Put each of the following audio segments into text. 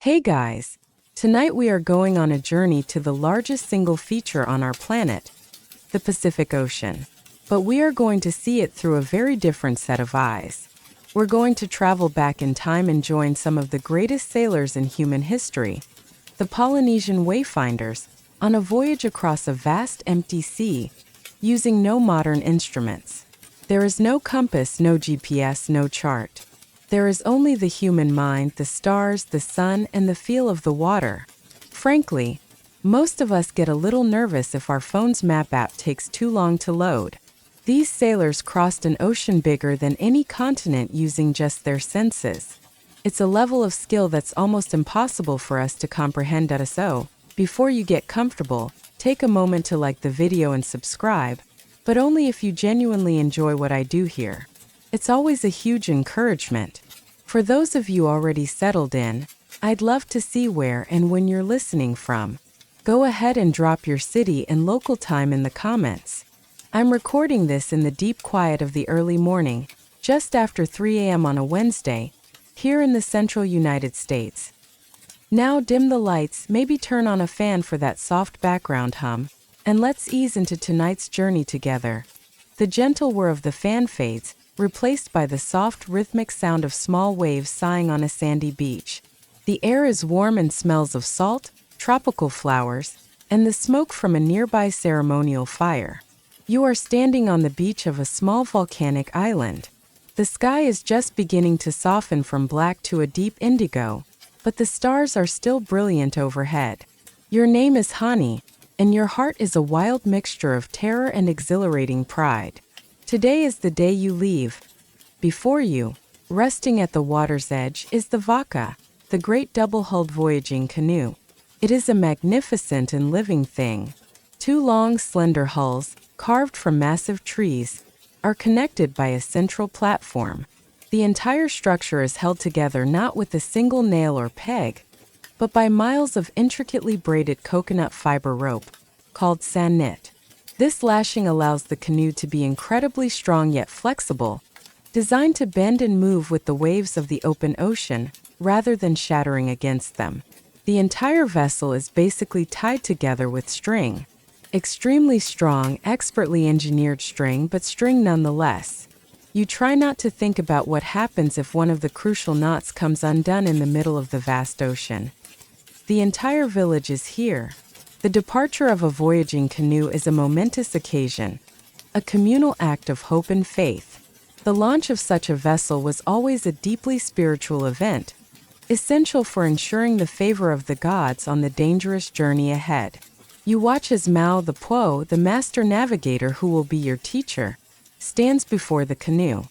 Hey guys! Tonight we are going on a journey to the largest single feature on our planet, the Pacific Ocean. But we are going to see it through a very different set of eyes. We're going to travel back in time and join some of the greatest sailors in human history, the Polynesian Wayfinders, on a voyage across a vast empty sea, using no modern instruments. There is no compass, no GPS, no chart. There is only the human mind, the stars, the sun, and the feel of the water. Frankly, most of us get a little nervous if our phone's map app takes too long to load. These sailors crossed an ocean bigger than any continent using just their senses. It's a level of skill that's almost impossible for us to comprehend. So, before you get comfortable, take a moment to like the video and subscribe, but only if you genuinely enjoy what I do here. It's always a huge encouragement. For those of you already settled in, I'd love to see where and when you're listening from. Go ahead and drop your city and local time in the comments. I'm recording this in the deep quiet of the early morning, just after 3 a.m. on a Wednesday, here in the central United States. Now dim the lights, maybe turn on a fan for that soft background hum, and let's ease into tonight's journey together. The gentle whir of the fan fades, replaced by the soft rhythmic sound of small waves sighing on a sandy beach. The air is warm and smells of salt, tropical flowers, and the smoke from a nearby ceremonial fire. You are standing on the beach of a small volcanic island. The sky is just beginning to soften from black to a deep indigo, but the stars are still brilliant overhead. Your name is Hani, and your heart is a wild mixture of terror and exhilarating pride. Today is the day you leave. Before you, resting at the water's edge, is the Vaca, the great double-hulled voyaging canoe. It is a magnificent and living thing. Two long, slender hulls, carved from massive trees, are connected by a central platform. The entire structure is held together not with a single nail or peg, but by miles of intricately braided coconut fiber rope, called sand-knit. This lashing allows the canoe to be incredibly strong yet flexible, designed to bend and move with the waves of the open ocean, rather than shattering against them. The entire vessel is basically tied together with string. Extremely strong, expertly engineered string, but string nonetheless. You try not to think about what happens if one of the crucial knots comes undone in the middle of the vast ocean. The entire village is here. The departure of a voyaging canoe is a momentous occasion, a communal act of hope and faith. The launch of such a vessel was always a deeply spiritual event, essential for ensuring the favor of the gods on the dangerous journey ahead. You watch as Mao the Po, the master navigator who will be your teacher, stands before the canoe.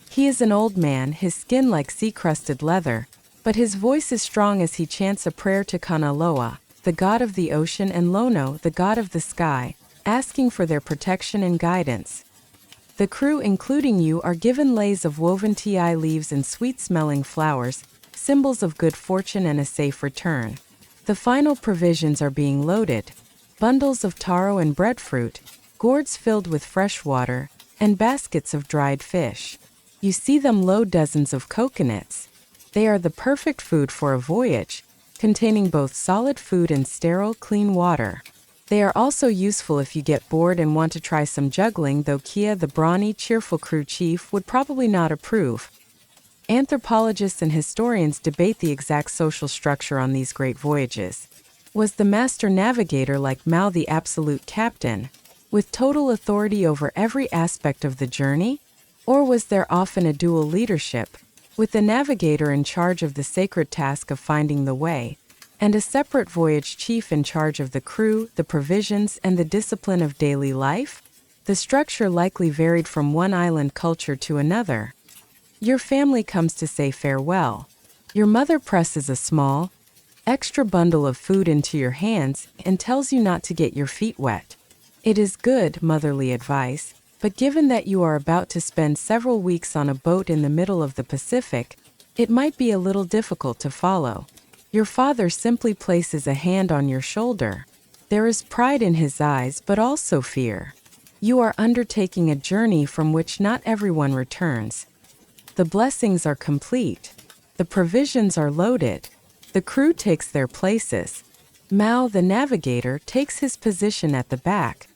He is an old man, his skin like sea-crusted leather, but his voice is strong as he chants a prayer to Kanaloa, the god of the ocean, and Lono, the god of the sky, asking for their protection and guidance. The crew, including you, are given leis of woven ti leaves and sweet-smelling flowers, symbols of good fortune and a safe return. The final provisions are being loaded: bundles of taro and breadfruit, gourds filled with fresh water, and baskets of dried fish. You see them load dozens of coconuts. They are the perfect food for a voyage, containing both solid food and sterile, clean water. They are also useful if you get bored and want to try some juggling, though Kia, the brawny, cheerful crew chief, would probably not approve. Anthropologists and historians debate the exact social structure on these great voyages. Was the master navigator like Mao the absolute captain, with total authority over every aspect of the journey? Or was there often a dual leadership, with the navigator in charge of the sacred task of finding the way, and a separate voyage chief in charge of the crew, the provisions, and the discipline of daily life? The structure likely varied from one island culture to another. Your family comes to say farewell. Your mother presses a small, extra bundle of food into your hands and tells you not to get your feet wet. It is good, motherly advice, but given that you are about to spend several weeks on a boat in the middle of the Pacific, it might be a little difficult to follow. Your father simply places a hand on your shoulder. There is pride in his eyes, but also fear. You are undertaking a journey from which not everyone returns. The blessings are complete. The provisions are loaded. The crew takes their places. Mao, the navigator, takes his position at the back,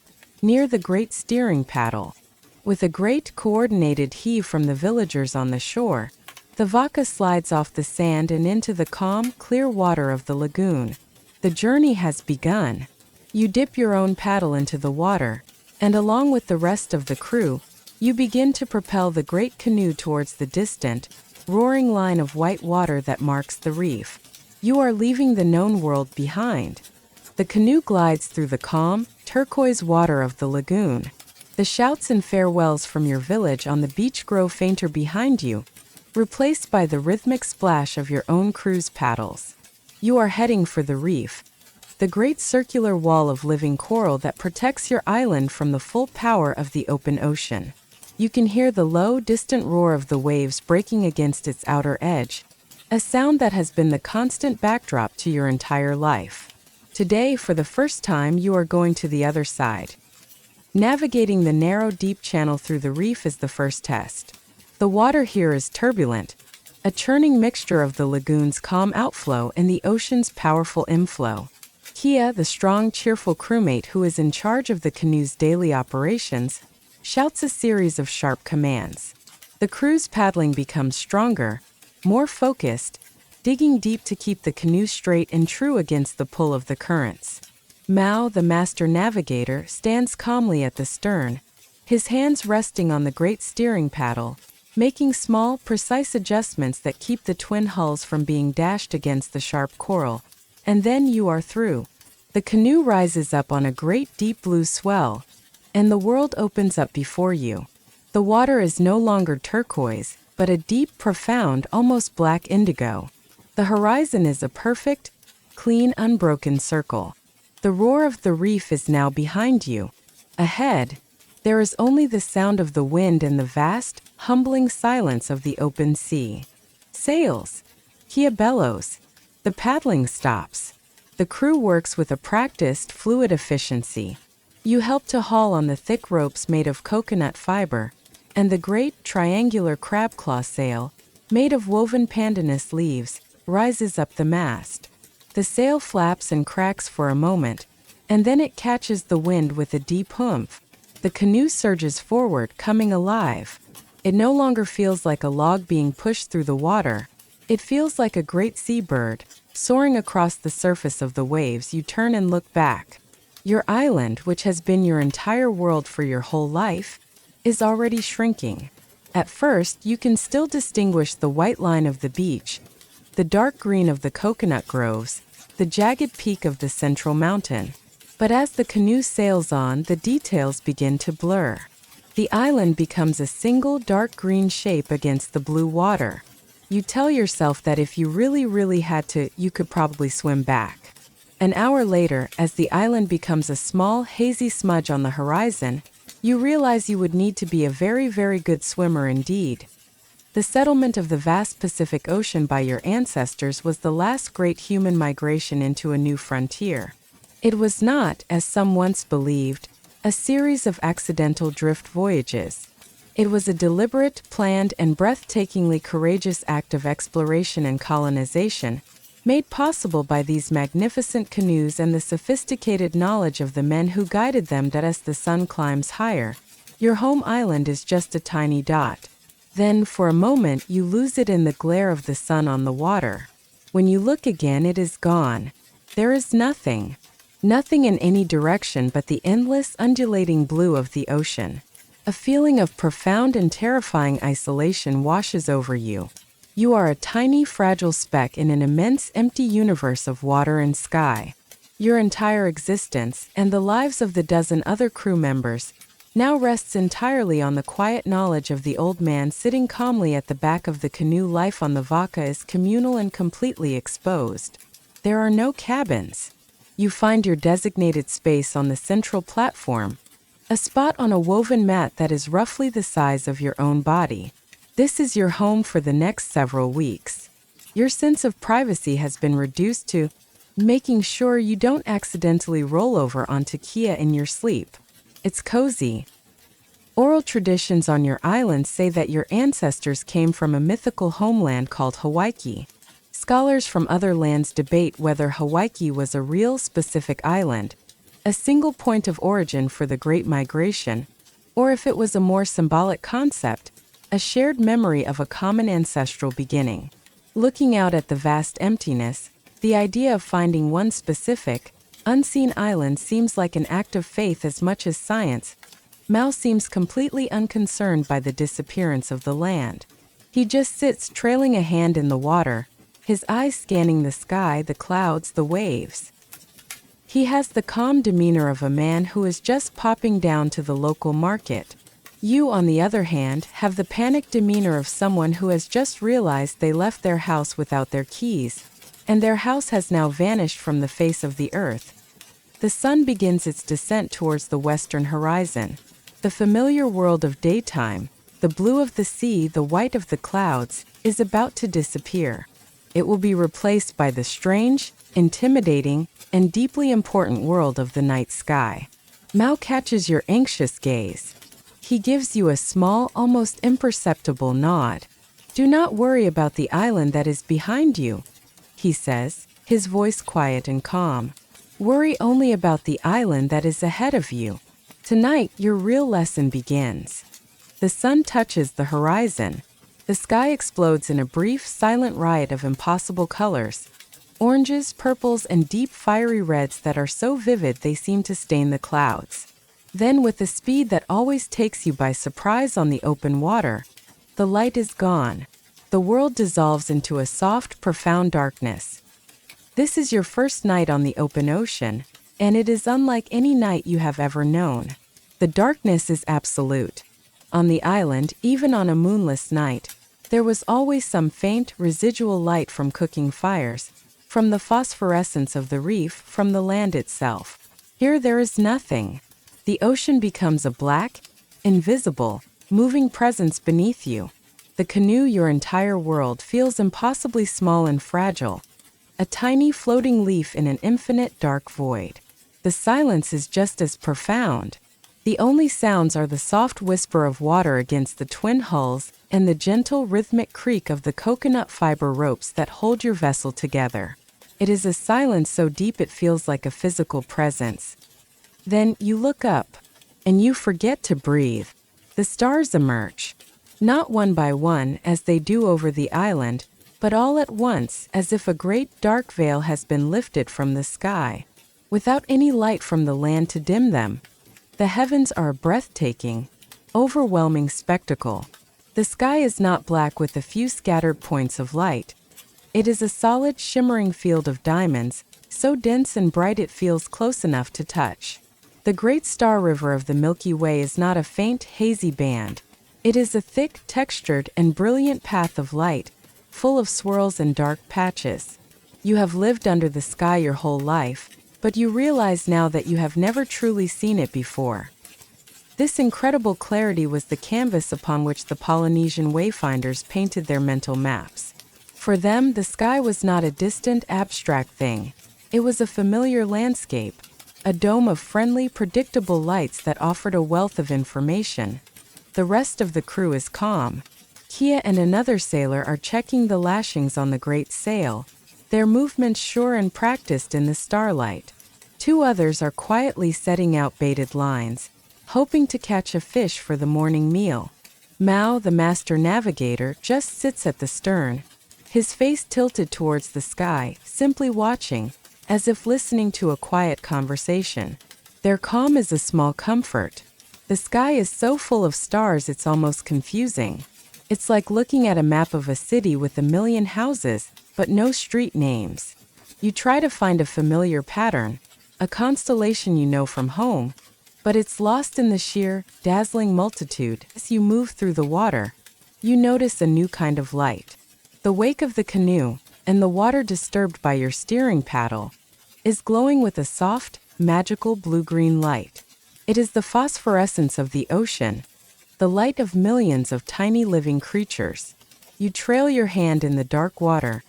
near the great steering paddle. With a great coordinated heave from the villagers on the shore, the vaca slides off the sand and into the calm, clear water of the lagoon. The journey has begun. You dip your own paddle into the water, and along with the rest of the crew, you begin to propel the great canoe towards the distant, roaring line of white water that marks the reef. You are leaving the known world behind. The canoe glides through the calm, turquoise water of the lagoon. The shouts and farewells from your village on the beach grow fainter behind you, replaced by the rhythmic splash of your own crew's paddles. You are heading for the reef, the great circular wall of living coral that protects your island from the full power of the open ocean. You can hear the low, distant roar of the waves breaking against its outer edge, a sound that has been the constant backdrop to your entire life. Today, for the first time, you are going to the other side. Navigating the narrow, deep channel through the reef is the first test. The water here is turbulent, a churning mixture of the lagoon's calm outflow and the ocean's powerful inflow. Kia, the strong, cheerful crewmate who is in charge of the canoe's daily operations, shouts a series of sharp commands. The crew's paddling becomes stronger, more focused, digging deep to keep the canoe straight and true against the pull of the currents. Mao, the master navigator, stands calmly at the stern, his hands resting on the great steering paddle, making small, precise adjustments that keep the twin hulls from being dashed against the sharp coral. And then you are through. The canoe rises up on a great deep blue swell, and the world opens up before you. The water is no longer turquoise, but a deep, profound, almost black indigo. The horizon is a perfect, clean, unbroken circle. The roar of the reef is now behind you. Ahead, there is only the sound of the wind and the vast, humbling silence of the open sea. Sails. Kia bellows. The paddling stops. The crew works with a practiced, fluid efficiency. You help to haul on the thick ropes made of coconut fiber, and the great, triangular crab claw sail, made of woven pandanus leaves, rises up the mast. The sail flaps and cracks for a moment, and then it catches the wind with a deep humph. The canoe surges forward, coming alive. It no longer feels like a log being pushed through the water. It feels like a great seabird, soaring across the surface of the waves. You turn and look back. Your island, which has been your entire world for your whole life, is already shrinking. At first, you can still distinguish the white line of the beach, the dark green of the coconut groves, the jagged peak of the central mountain. But as the canoe sails on, the details begin to blur. The island becomes a single dark green shape against the blue water. You tell yourself that if you really had to, you could probably swim back. An hour later, as the island becomes a small, hazy smudge on the horizon, you realize you would need to be a very good swimmer indeed. The settlement of the vast Pacific Ocean by your ancestors was the last great human migration into a new frontier. It was not, as some once believed, a series of accidental drift voyages. It was a deliberate, planned, and breathtakingly courageous act of exploration and colonization, made possible by these magnificent canoes and the sophisticated knowledge of the men who guided them. That as the sun climbs higher, your home island is just a tiny dot. Then, for a moment, you lose it in the glare of the sun on the water. When you look again, it is gone. There is nothing. Nothing in any direction but the endless, undulating blue of the ocean. A feeling of profound and terrifying isolation washes over you. You are a tiny, fragile speck in an immense, empty universe of water and sky. Your entire existence, and the lives of the dozen other crew members, now rests entirely on the quiet knowledge of the old man sitting calmly at the back of the canoe. Life on the vaca is communal and completely exposed. There are no cabins. You find your designated space on the central platform, a spot on a woven mat that is roughly the size of your own body. This is your home for the next several weeks. Your sense of privacy has been reduced to making sure you don't accidentally roll over onto Kia in your sleep. It's cozy. Oral traditions on your island say that your ancestors came from a mythical homeland called Hawaii. Scholars from other lands debate whether Hawaii was a real specific island, a single point of origin for the Great Migration, or if it was a more symbolic concept, a shared memory of a common ancestral beginning. Looking out at the vast emptiness, the idea of finding one specific, unseen island seems like an act of faith as much as science. Mao seems completely unconcerned by the disappearance of the land. He just sits trailing a hand in the water, his eyes scanning the sky, the clouds, the waves. He has the calm demeanor of a man who is just popping down to the local market. You, on the other hand, have the panicked demeanor of someone who has just realized they left their house without their keys, and their house has now vanished from the face of the earth. The sun begins its descent towards the western horizon. The familiar world of daytime, the blue of the sea, the white of the clouds, is about to disappear. It will be replaced by the strange, intimidating, and deeply important world of the night sky. Mao catches your anxious gaze. He gives you a small, almost imperceptible nod. "Do not worry about the island that is behind you," he says, his voice quiet and calm. "Worry only about the island that is ahead of you. Tonight, your real lesson begins." The sun touches the horizon. The sky explodes in a brief, silent riot of impossible colors. Oranges, purples, and deep fiery reds that are so vivid they seem to stain the clouds. Then, with the speed that always takes you by surprise on the open water, the light is gone. The world dissolves into a soft, profound darkness. This is your first night on the open ocean, and it is unlike any night you have ever known. The darkness is absolute. On the island, even on a moonless night, there was always some faint, residual light from cooking fires, from the phosphorescence of the reef, from the land itself. Here there is nothing. The ocean becomes a black, invisible, moving presence beneath you. The canoe, your entire world, feels impossibly small and fragile, a tiny floating leaf in an infinite dark void. The silence is just as profound. The only sounds are the soft whisper of water against the twin hulls and the gentle rhythmic creak of the coconut fiber ropes that hold your vessel together. It is a silence so deep it feels like a physical presence. Then you look up, and you forget to breathe. The stars emerge, not one by one as they do over the island, but all at once, as if a great dark veil has been lifted from the sky, without any light from the land to dim them. The heavens are a breathtaking, overwhelming spectacle. The sky is not black with a few scattered points of light. It is a solid, shimmering field of diamonds, so dense and bright it feels close enough to touch. The great star river of the Milky Way is not a faint, hazy band. It is a thick, textured, and brilliant path of light, full of swirls and dark patches. You have lived under the sky your whole life, but you realize now that you have never truly seen it before. This incredible clarity was the canvas upon which the Polynesian Wayfinders painted their mental maps. For them, the sky was not a distant, abstract thing. It was a familiar landscape, a dome of friendly, predictable lights that offered a wealth of information. The rest of the crew is calm. Kia and another sailor are checking the lashings on the great sail, their movements sure and practiced in the starlight. Two others are quietly setting out baited lines, hoping to catch a fish for the morning meal. Mao, the master navigator, just sits at the stern, his face tilted towards the sky, simply watching, as if listening to a quiet conversation. Their calm is a small comfort. The sky is so full of stars it's almost confusing. It's like looking at a map of a city with a million houses, but no street names. You try to find a familiar pattern, a constellation you know from home, but it's lost in the sheer, dazzling multitude. As you move through the water, you notice a new kind of light. The wake of the canoe, and the water disturbed by your steering paddle, is glowing with a soft, magical blue-green light. It is the phosphorescence of the ocean, the light of millions of tiny living creatures. You trail your hand in the dark water,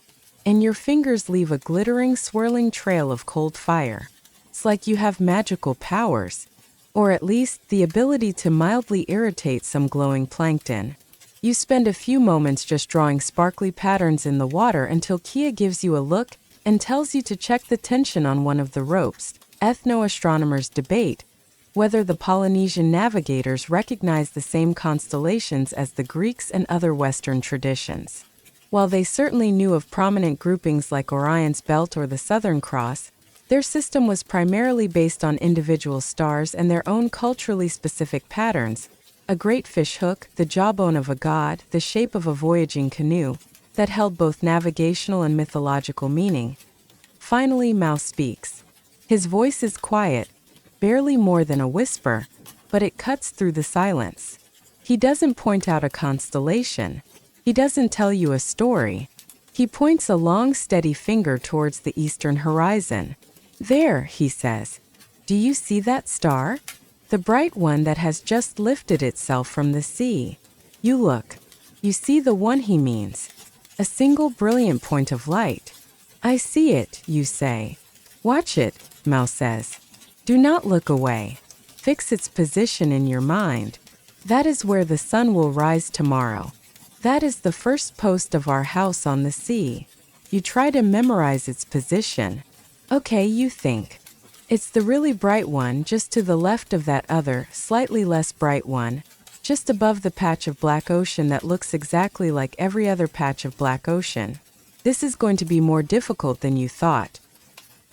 and your fingers leave a glittering, swirling trail of cold fire. It's like you have magical powers, or at least the ability to mildly irritate some glowing plankton. You spend a few moments just drawing sparkly patterns in the water until Kia gives you a look and tells you to check the tension on one of the ropes. Ethno-astronomers debate whether the Polynesian navigators recognize the same constellations as the Greeks and other Western traditions. While they certainly knew of prominent groupings like Orion's Belt or the Southern Cross, their system was primarily based on individual stars and their own culturally specific patterns: a great fish hook, the jawbone of a god, the shape of a voyaging canoe, that held both navigational and mythological meaning. Finally, Mao speaks. His voice is quiet, barely more than a whisper, but it cuts through the silence. He doesn't point out a constellation. He doesn't tell you a story. He points a long, steady finger towards the eastern horizon. "There," he says. "Do you see that star? The bright one that has just lifted itself from the sea. You look. You see the one he means. A single brilliant point of light." "I see it," you say. "Watch it," Mao says. "Do not look away. Fix its position in your mind. That is where the sun will rise tomorrow. That is the first post of our house on the sea." You try to memorize its position. Okay, you think. It's the really bright one just to the left of that other, slightly less bright one, just above the patch of black ocean that looks exactly like every other patch of black ocean. This is going to be more difficult than you thought.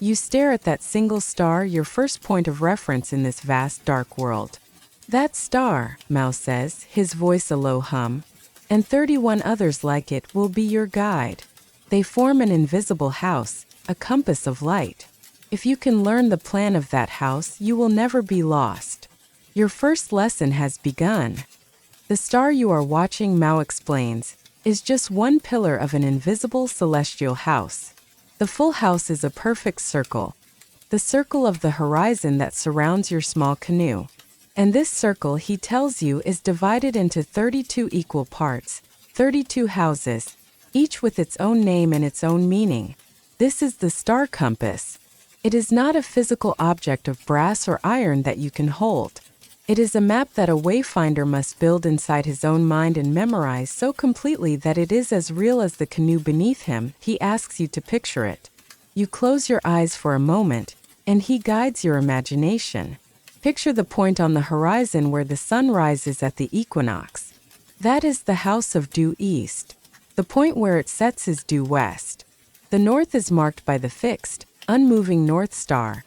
You stare at that single star, your first point of reference in this vast dark world. "That star," Mao says, his voice a low hum, "and 31 others like it will be your guide. They form an invisible house, a compass of light. If you can learn the plan of that house, you will never be lost. Your first lesson has begun." The star you are watching, Mao explains, is just one pillar of an invisible celestial house. The full house is a perfect circle, the circle of the horizon that surrounds your small canoe. And this circle, he tells you, is divided into 32 equal parts, 32 houses, each with its own name and its own meaning. This is the star compass. It is not a physical object of brass or iron that you can hold. It is a map that a wayfinder must build inside his own mind and memorize so completely that it is as real as the canoe beneath him. He asks you to picture it. You close your eyes for a moment, and he guides your imagination. Picture the point on the horizon where the sun rises at the equinox. That is the house of due east. The point where it sets is due west. The north is marked by the fixed, unmoving North Star,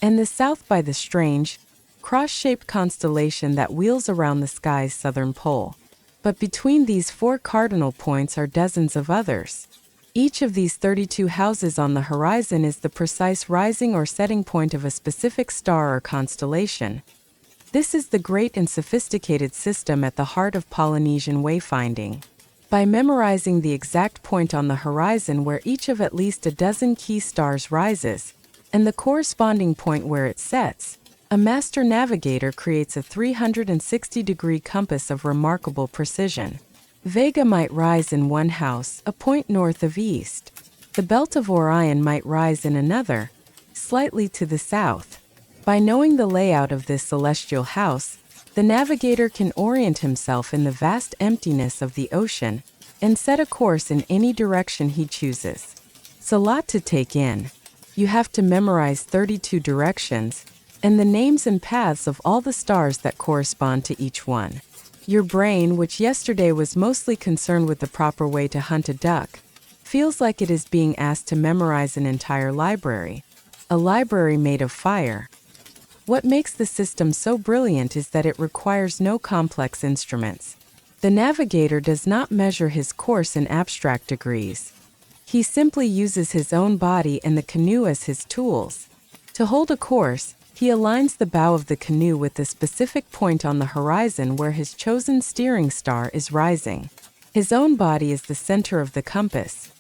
and the south by the strange, cross-shaped constellation that wheels around the sky's southern pole. But between these 4 cardinal points are dozens of others. Each of these 32 houses on the horizon is the precise rising or setting point of a specific star or constellation. This is the great and sophisticated system at the heart of Polynesian wayfinding. By memorizing the exact point on the horizon where each of at least a dozen key stars rises, and the corresponding point where it sets, a master navigator creates a 360-degree compass of remarkable precision. Vega might rise in one house, a point north of east. The belt of Orion might rise in another, slightly to the south. By knowing the layout of this celestial house, the navigator can orient himself in the vast emptiness of the ocean and set a course in any direction he chooses. It's a lot to take in. You have to memorize 32 directions, and the names and paths of all the stars that correspond to each one. Your brain, which yesterday was mostly concerned with the proper way to hunt a duck, feels like it is being asked to memorize an entire library. A library made of fire. What makes the system so brilliant is that it requires no complex instruments. The navigator does not measure his course in abstract degrees. He simply uses his own body and the canoe as his tools. To hold a course, he aligns the bow of the canoe with the specific point on the horizon where his chosen steering star is rising. His own body is the center of the compass.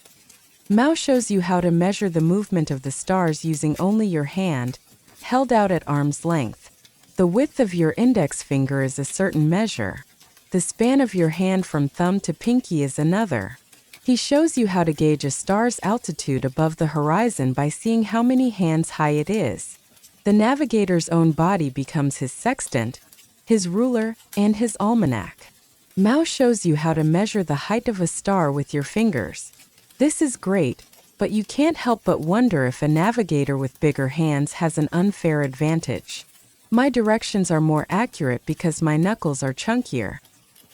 Mao shows you how to measure the movement of the stars using only your hand, held out at arm's length. The width of your index finger is a certain measure. The span of your hand from thumb to pinky is another. He shows you how to gauge a star's altitude above the horizon by seeing how many hands high it is. The navigator's own body becomes his sextant, his ruler, and his almanac. Mao shows you how to measure the height of a star with your fingers. This is great, but you can't help but wonder if a navigator with bigger hands has an unfair advantage. My directions are more accurate because my knuckles are chunkier.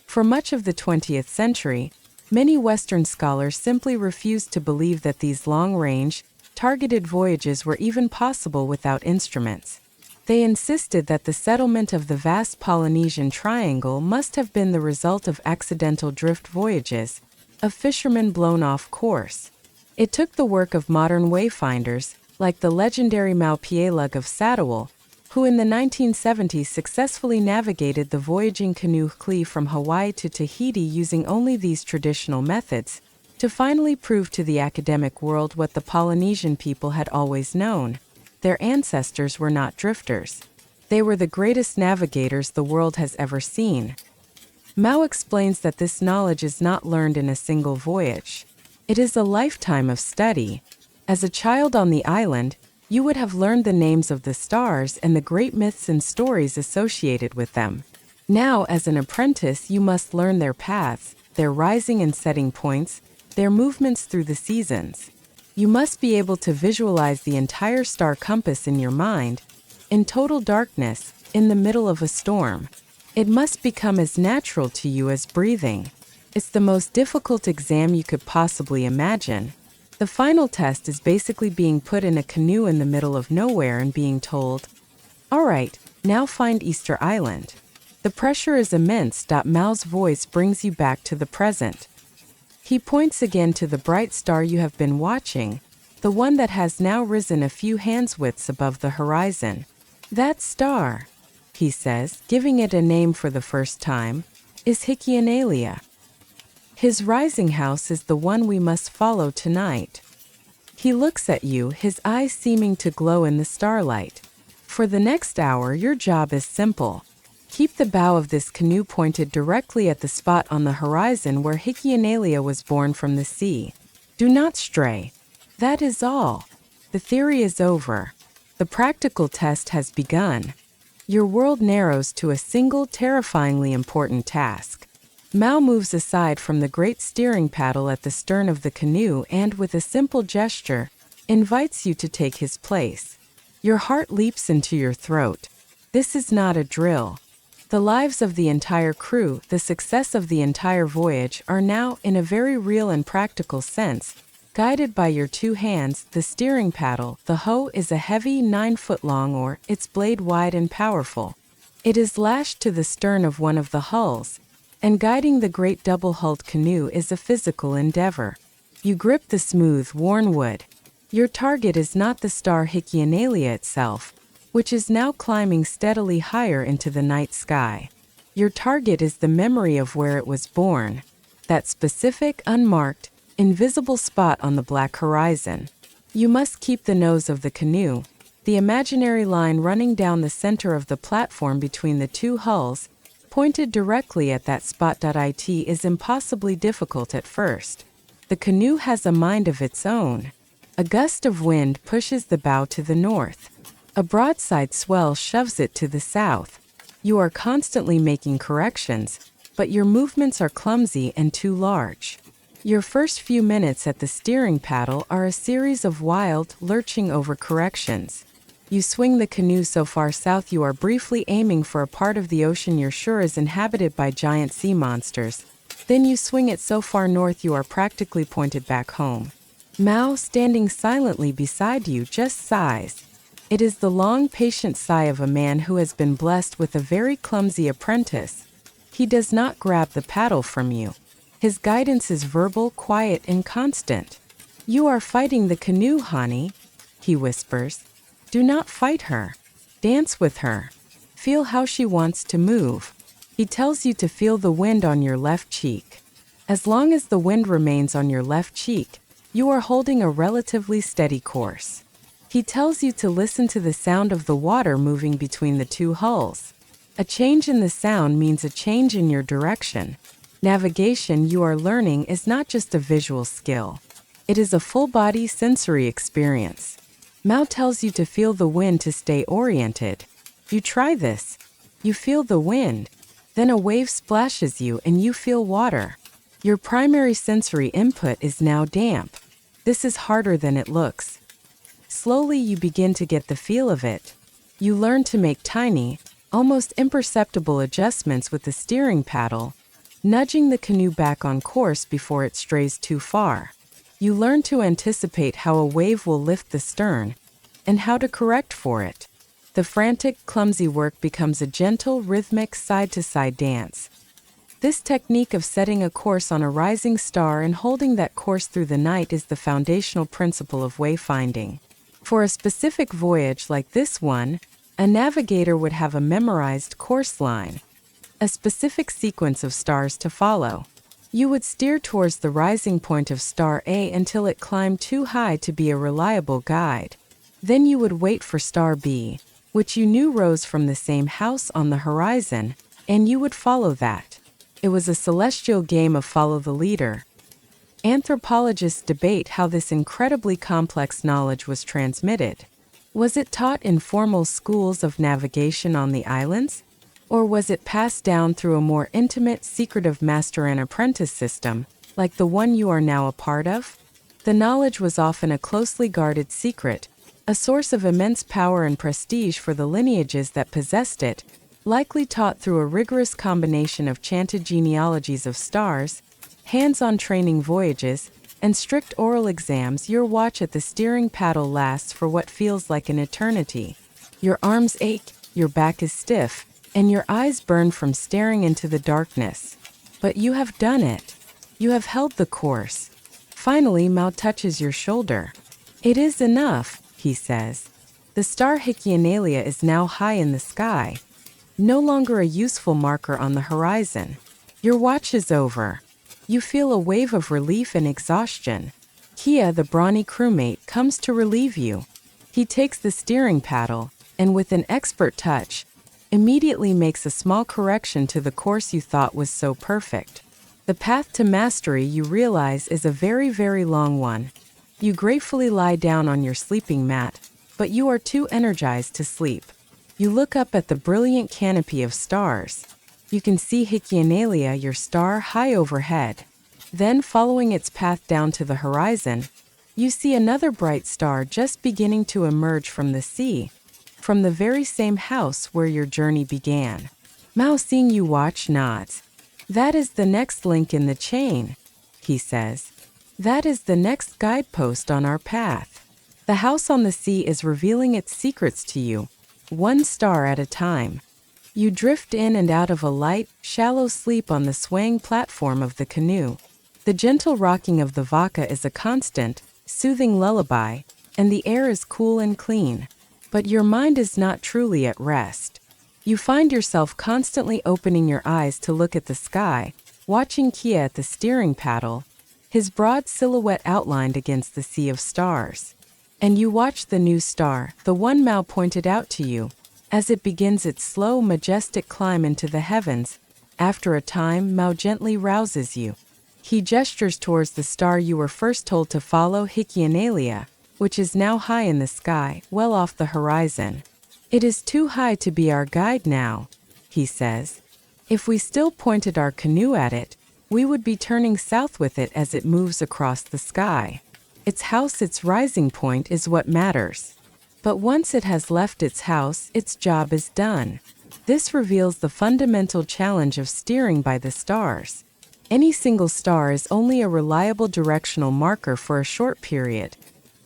For much of the 20th century, many Western scholars simply refused to believe that these long-range, targeted voyages were even possible without instruments. They insisted that the settlement of the vast Polynesian Triangle must have been the result of accidental drift voyages, of fishermen blown off course. It took the work of modern wayfinders, like the legendary Mau Pielug of Satawal, who in the 1970s successfully navigated the voyaging canoe Klee from Hawaii to Tahiti using only these traditional methods, to finally prove to the academic world what the Polynesian people had always known. Their ancestors were not drifters. They were the greatest navigators the world has ever seen. Mao explains that this knowledge is not learned in a single voyage. It is a lifetime of study. As a child on the island, you would have learned the names of the stars and the great myths and stories associated with them. Now, as an apprentice, you must learn their paths, their rising and setting points, their movements through the seasons. You must be able to visualize the entire star compass in your mind, in total darkness, in the middle of a storm. It must become as natural to you as breathing. It's the most difficult exam you could possibly imagine. The final test is basically being put in a canoe in the middle of nowhere and being told, "All right, now find Easter Island." The pressure is immense. Mao's voice brings you back to the present. He points again to the bright star you have been watching, the one that has now risen a few hands' widths above the horizon. That star, he says, giving it a name for the first time, is Hikianalia. His rising house is the one we must follow tonight. He looks at you, his eyes seeming to glow in the starlight. For the next hour, your job is simple. Keep the bow of this canoe pointed directly at the spot on the horizon where Hikianalia was born from the sea. Do not stray. That is all. The theory is over. The practical test has begun. Your world narrows to a single terrifyingly important task. Mao moves aside from the great steering paddle at the stern of the canoe and, with a simple gesture, invites you to take his place. Your heart leaps into your throat. This is not a drill. The lives of the entire crew, the success of the entire voyage, are now, in a very real and practical sense, guided by your two hands. The steering paddle, the hoe, is a heavy 9-foot-long oar, its blade wide and powerful. It is lashed to the stern of one of the hulls, and guiding the great double-hulled canoe is a physical endeavor. You grip the smooth, worn wood. Your target is not the star Hikianalia itself, which is now climbing steadily higher into the night sky. Your target is the memory of where it was born, that specific, unmarked, invisible spot on the black horizon. You must keep the nose of the canoe, the imaginary line running down the center of the platform between the two hulls, pointed directly at that spot. It is impossibly difficult at first. The canoe has a mind of its own. A gust of wind pushes the bow to the north. A broadside swell shoves it to the south. You are constantly making corrections, but your movements are clumsy and too large. Your first few minutes at the steering paddle are a series of wild, lurching over corrections. You swing the canoe so far south you are briefly aiming for a part of the ocean you're sure is inhabited by giant sea monsters. Then you swing it so far north you are practically pointed back home. Mao, standing silently beside you, just sighs. It is the long, patient sigh of a man who has been blessed with a very clumsy apprentice. He does not grab the paddle from you. His guidance is verbal, quiet, and constant. "You are fighting the canoe, honey," he whispers. "Do not fight her. Dance with her. Feel how she wants to move." He tells you to feel the wind on your left cheek. As long as the wind remains on your left cheek, you are holding a relatively steady course. He tells you to listen to the sound of the water moving between the two hulls. A change in the sound means a change in your direction. Navigation, you are learning, is not just a visual skill. It is a full-body sensory experience. Mao tells you to feel the wind to stay oriented. You try this. You feel the wind. Then a wave splashes you and you feel water. Your primary sensory input is now damp. This is harder than it looks. Slowly you begin to get the feel of it. You learn to make tiny, almost imperceptible adjustments with the steering paddle, nudging the canoe back on course before it strays too far. You learn to anticipate how a wave will lift the stern, and how to correct for it. The frantic, clumsy work becomes a gentle, rhythmic, side-to-side dance. This technique of setting a course on a rising star and holding that course through the night is the foundational principle of wayfinding. For a specific voyage like this one, a navigator would have a memorized course line, a specific sequence of stars to follow. You would steer towards the rising point of star A until it climbed too high to be a reliable guide. Then you would wait for star B, which you knew rose from the same house on the horizon, and you would follow that. It was a celestial game of follow the leader. Anthropologists debate how this incredibly complex knowledge was transmitted. Was it taught in formal schools of navigation on the islands? Or was it passed down through a more intimate, secretive master and apprentice system, like the one you are now a part of? The knowledge was often a closely guarded secret, a source of immense power and prestige for the lineages that possessed it, likely taught through a rigorous combination of chanted genealogies of stars, hands-on training voyages, and strict oral exams. Your watch at the steering paddle lasts for what feels like an eternity. Your arms ache, your back is stiff, and your eyes burn from staring into the darkness. But you have done it. You have held the course. Finally, Mao touches your shoulder. It is enough, he says. The star Hikianalia is now high in the sky, no longer a useful marker on the horizon. Your watch is over. You feel a wave of relief and exhaustion. Kia, the brawny crewmate, comes to relieve you. He takes the steering paddle, and with an expert touch, immediately makes a small correction to the course you thought was so perfect. The path to mastery, you realize, is a very, very long one. You gratefully lie down on your sleeping mat, but you are too energized to sleep. You look up at the brilliant canopy of stars. You can see Hikianalia, your star, high overhead. Then, following its path down to the horizon, you see another bright star just beginning to emerge from the sea, from the very same house where your journey began. Mao, seeing you watch, nods. That is the next link in the chain, he says. That is the next guidepost on our path. The house on the sea is revealing its secrets to you, one star at a time. You drift in and out of a light, shallow sleep on the swaying platform of the canoe. The gentle rocking of the vaca is a constant, soothing lullaby, and the air is cool and clean. But your mind is not truly at rest. You find yourself constantly opening your eyes to look at the sky, watching Kia at the steering paddle, his broad silhouette outlined against the sea of stars. And you watch the new star, the one Mao pointed out to you, as it begins its slow, majestic climb into the heavens. After a time, Mao gently rouses you. He gestures towards the star you were first told to follow, Hikianalia, which is now high in the sky, well off the horizon. It is too high to be our guide now, he says. If we still pointed our canoe at it, we would be turning south with it as it moves across the sky. Its house, its rising point, is what matters. But once it has left its house, its job is done. This reveals the fundamental challenge of steering by the stars. Any single star is only a reliable directional marker for a short period,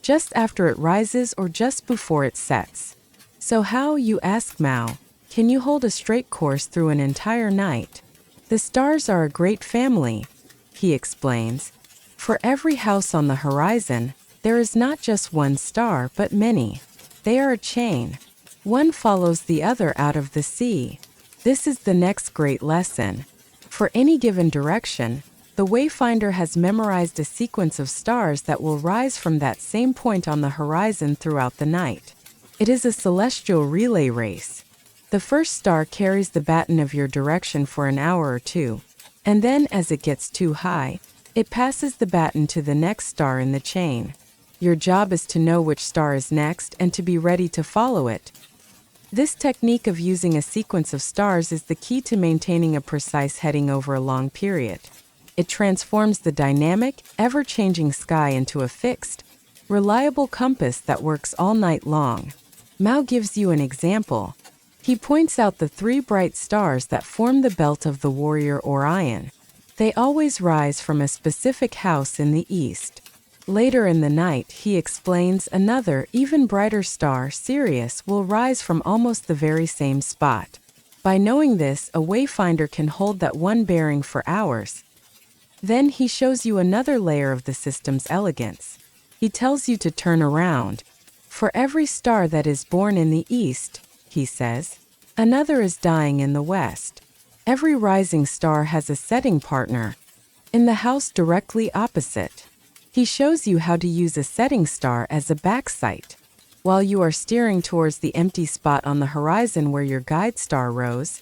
just after it rises or just before it sets. So how, you ask Mao, can you hold a straight course through an entire night? The stars are a great family, he explains. For every house on the horizon, there is not just one star but many. They are a chain. One follows the other out of the sea. This is the next great lesson. For any given direction, the Wayfinder has memorized a sequence of stars that will rise from that same point on the horizon throughout the night. It is a celestial relay race. The first star carries the baton of your direction for an hour or two, and then, as it gets too high, it passes the baton to the next star in the chain. Your job is to know which star is next and to be ready to follow it. This technique of using a sequence of stars is the key to maintaining a precise heading over a long period. It transforms the dynamic, ever-changing sky into a fixed, reliable compass that works all night long. Mao gives you an example. He points out the 3 bright stars that form the belt of the warrior Orion. They always rise from a specific house in the east. Later in the night, he explains another, even brighter star, Sirius, will rise from almost the very same spot. By knowing this, a wayfinder can hold that one bearing for hours. Then he shows you another layer of the system's elegance. He tells you to turn around. For every star that is born in the east, he says, another is dying in the west. Every rising star has a setting partner in the house directly opposite. He shows you how to use a setting star as a backsight. While you are steering towards the empty spot on the horizon where your guide star rose,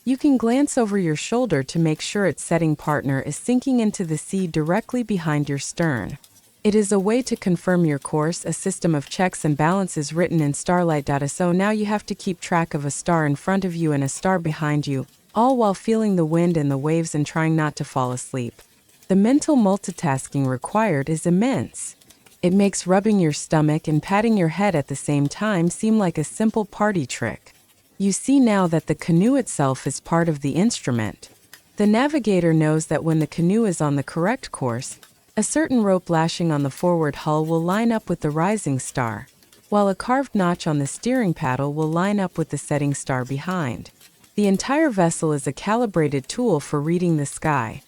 you can glance over your shoulder to make sure its setting partner is sinking into the sea directly behind your stern. It is a way to confirm your course, a system of checks and balances written in starlight data. So now you have to keep track of a star in front of you and a star behind you, all while feeling the wind and the waves and trying not to fall asleep. The mental multitasking required is immense. It makes rubbing your stomach and patting your head at the same time seem like a simple party trick. You see now that the canoe itself is part of the instrument. The navigator knows that when the canoe is on the correct course, a certain rope lashing on the forward hull will line up with the rising star, while a carved notch on the steering paddle will line up with the setting star behind. The entire vessel is a calibrated tool for reading the sky.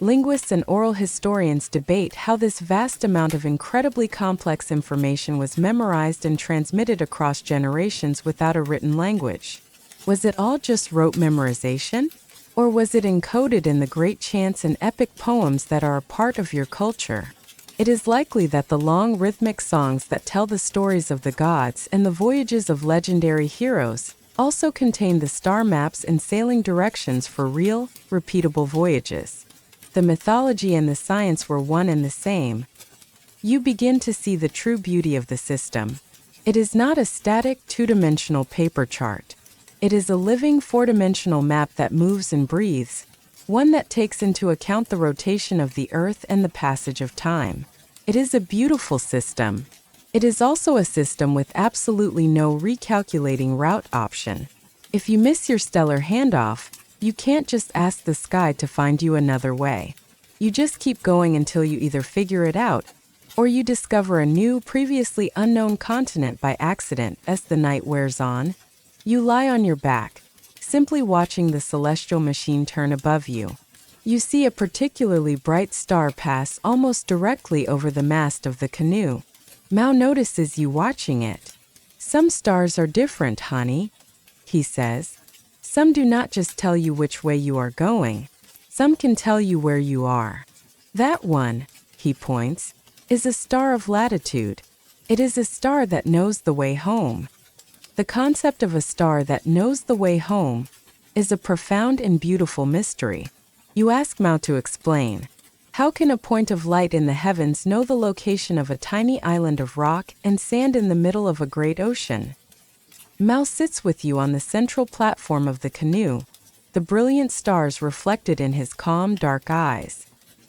Linguists and oral historians debate how this vast amount of incredibly complex information was memorized and transmitted across generations without a written language. Was it all just rote memorization? Or was it encoded in the great chants and epic poems that are a part of your culture? It is likely that the long rhythmic songs that tell the stories of the gods and the voyages of legendary heroes also contain the star maps and sailing directions for real, repeatable voyages. The mythology and the science were one and the same. You begin to see the true beauty of the system. It is not a static, two-dimensional paper chart. It is a living, four-dimensional map that moves and breathes, one that takes into account the rotation of the Earth and the passage of time. It is a beautiful system. It is also a system with absolutely no recalculating route option. If you miss your stellar handoff, you can't just ask the sky to find you another way. You just keep going until you either figure it out, or you discover a new, previously unknown continent by accident. As the night wears on, you lie on your back, simply watching the celestial machine turn above you. You see a particularly bright star pass almost directly over the mast of the canoe. Mao notices you watching it. Some stars are different, honey, he says. Some do not just tell you which way you are going. Some can tell you where you are. That one, he points, is a star of latitude. It is a star that knows the way home. The concept of a star that knows the way home is a profound and beautiful mystery. You ask Mao to explain. How can a point of light in the heavens know the location of a tiny island of rock and sand in the middle of a great ocean? Mao sits with you on the central platform of the canoe, the brilliant stars reflected in his calm, dark eyes.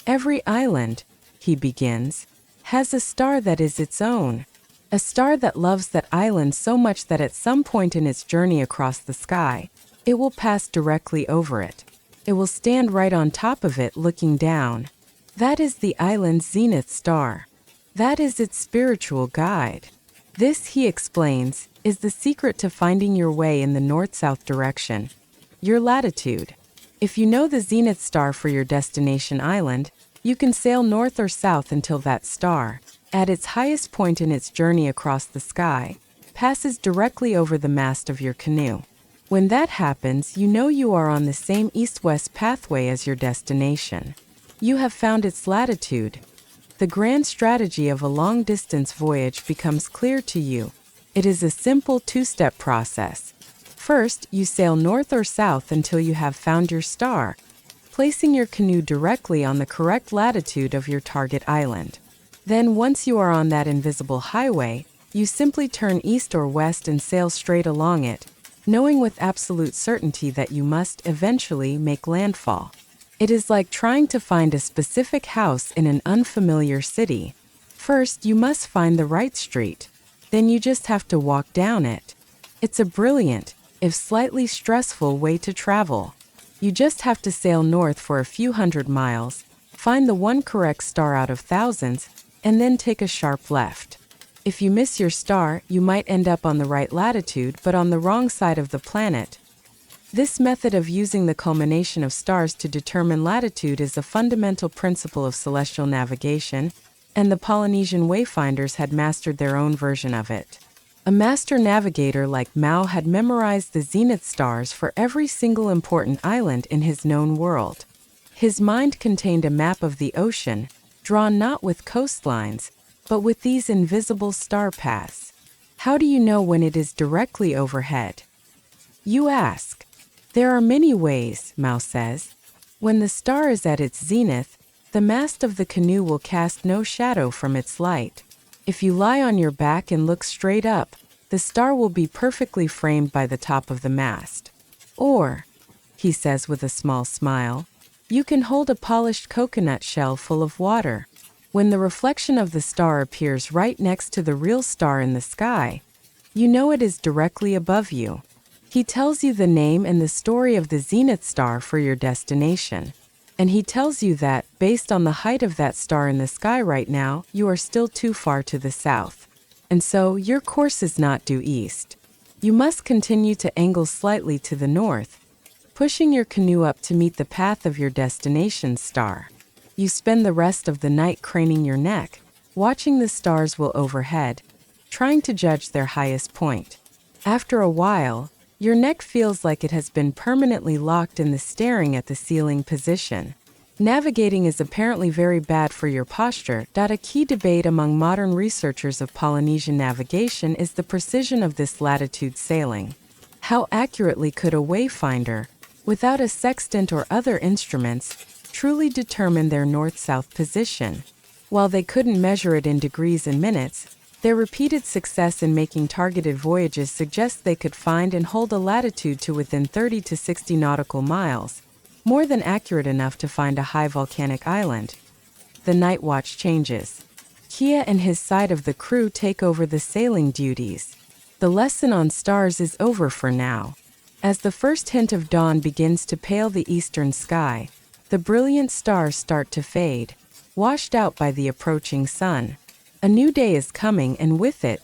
Every island, he begins, has a star that is its own. A star that loves that island so much that at some point in its journey across the sky, it will pass directly over it. It will stand right on top of it looking down. That is the island's zenith star. That is its spiritual guide. This, he explains, is the secret to finding your way in the north-south direction. Your latitude. If you know the zenith star for your destination island, you can sail north or south until that star, at its highest point in its journey across the sky, passes directly over the mast of your canoe. When that happens, you know you are on the same east-west pathway as your destination. You have found its latitude. The grand strategy of a long-distance voyage becomes clear to you. It is a simple two-step process. First, you sail north or south until you have found your star, placing your canoe directly on the correct latitude of your target island. Then, once you are on that invisible highway, You simply turn east or west and sail straight along it, knowing with absolute certainty that you must eventually make landfall. It is like trying to find a specific house in an unfamiliar city. First, you must find the right street. Then you just have to walk down it. It's a brilliant, if slightly stressful way to travel. You just have to sail north for a few hundred miles, find the one correct star out of thousands, and then take a sharp left. If you miss your star, you might end up on the right latitude but on the wrong side of the planet. This method of using the culmination of stars to determine latitude is a fundamental principle of celestial navigation, and the Polynesian Wayfinders had mastered their own version of it. A master navigator like Mao had memorized the zenith stars for every single important island in his known world. His mind contained a map of the ocean, drawn not with coastlines, but with these invisible star paths. How do you know when it is directly overhead? You ask. There are many ways, Mao says. When the star is at its zenith, the mast of the canoe will cast no shadow from its light. If you lie on your back and look straight up, the star will be perfectly framed by the top of the mast. Or, he says with a small smile, you can hold a polished coconut shell full of water. When the reflection of the star appears right next to the real star in the sky, you know it is directly above you. He tells you the name and the story of the zenith star for your destination. And he tells you that, based on the height of that star in the sky right now, you are still too far to the south. And so, your course is not due east. You must continue to angle slightly to the north, pushing your canoe up to meet the path of your destination star. You spend the rest of the night craning your neck, watching the stars will overhead, trying to judge their highest point. After a while, your neck feels like it has been permanently locked in the staring at the ceiling position. Navigating is apparently very bad for your posture. A key debate among modern researchers of Polynesian navigation is the precision of this latitude sailing. How accurately could a wayfinder, without a sextant or other instruments, truly determine their north-south position? While they couldn't measure it in degrees and minutes, their repeated success in making targeted voyages suggests they could find and hold a latitude to within 30 to 60 nautical miles, more than accurate enough to find a high volcanic island. The night watch changes. Kia and his side of the crew take over the sailing duties. The lesson on stars is over for now. As the first hint of dawn begins to pale the eastern sky, the brilliant stars start to fade, washed out by the approaching sun. A new day is coming, and with it,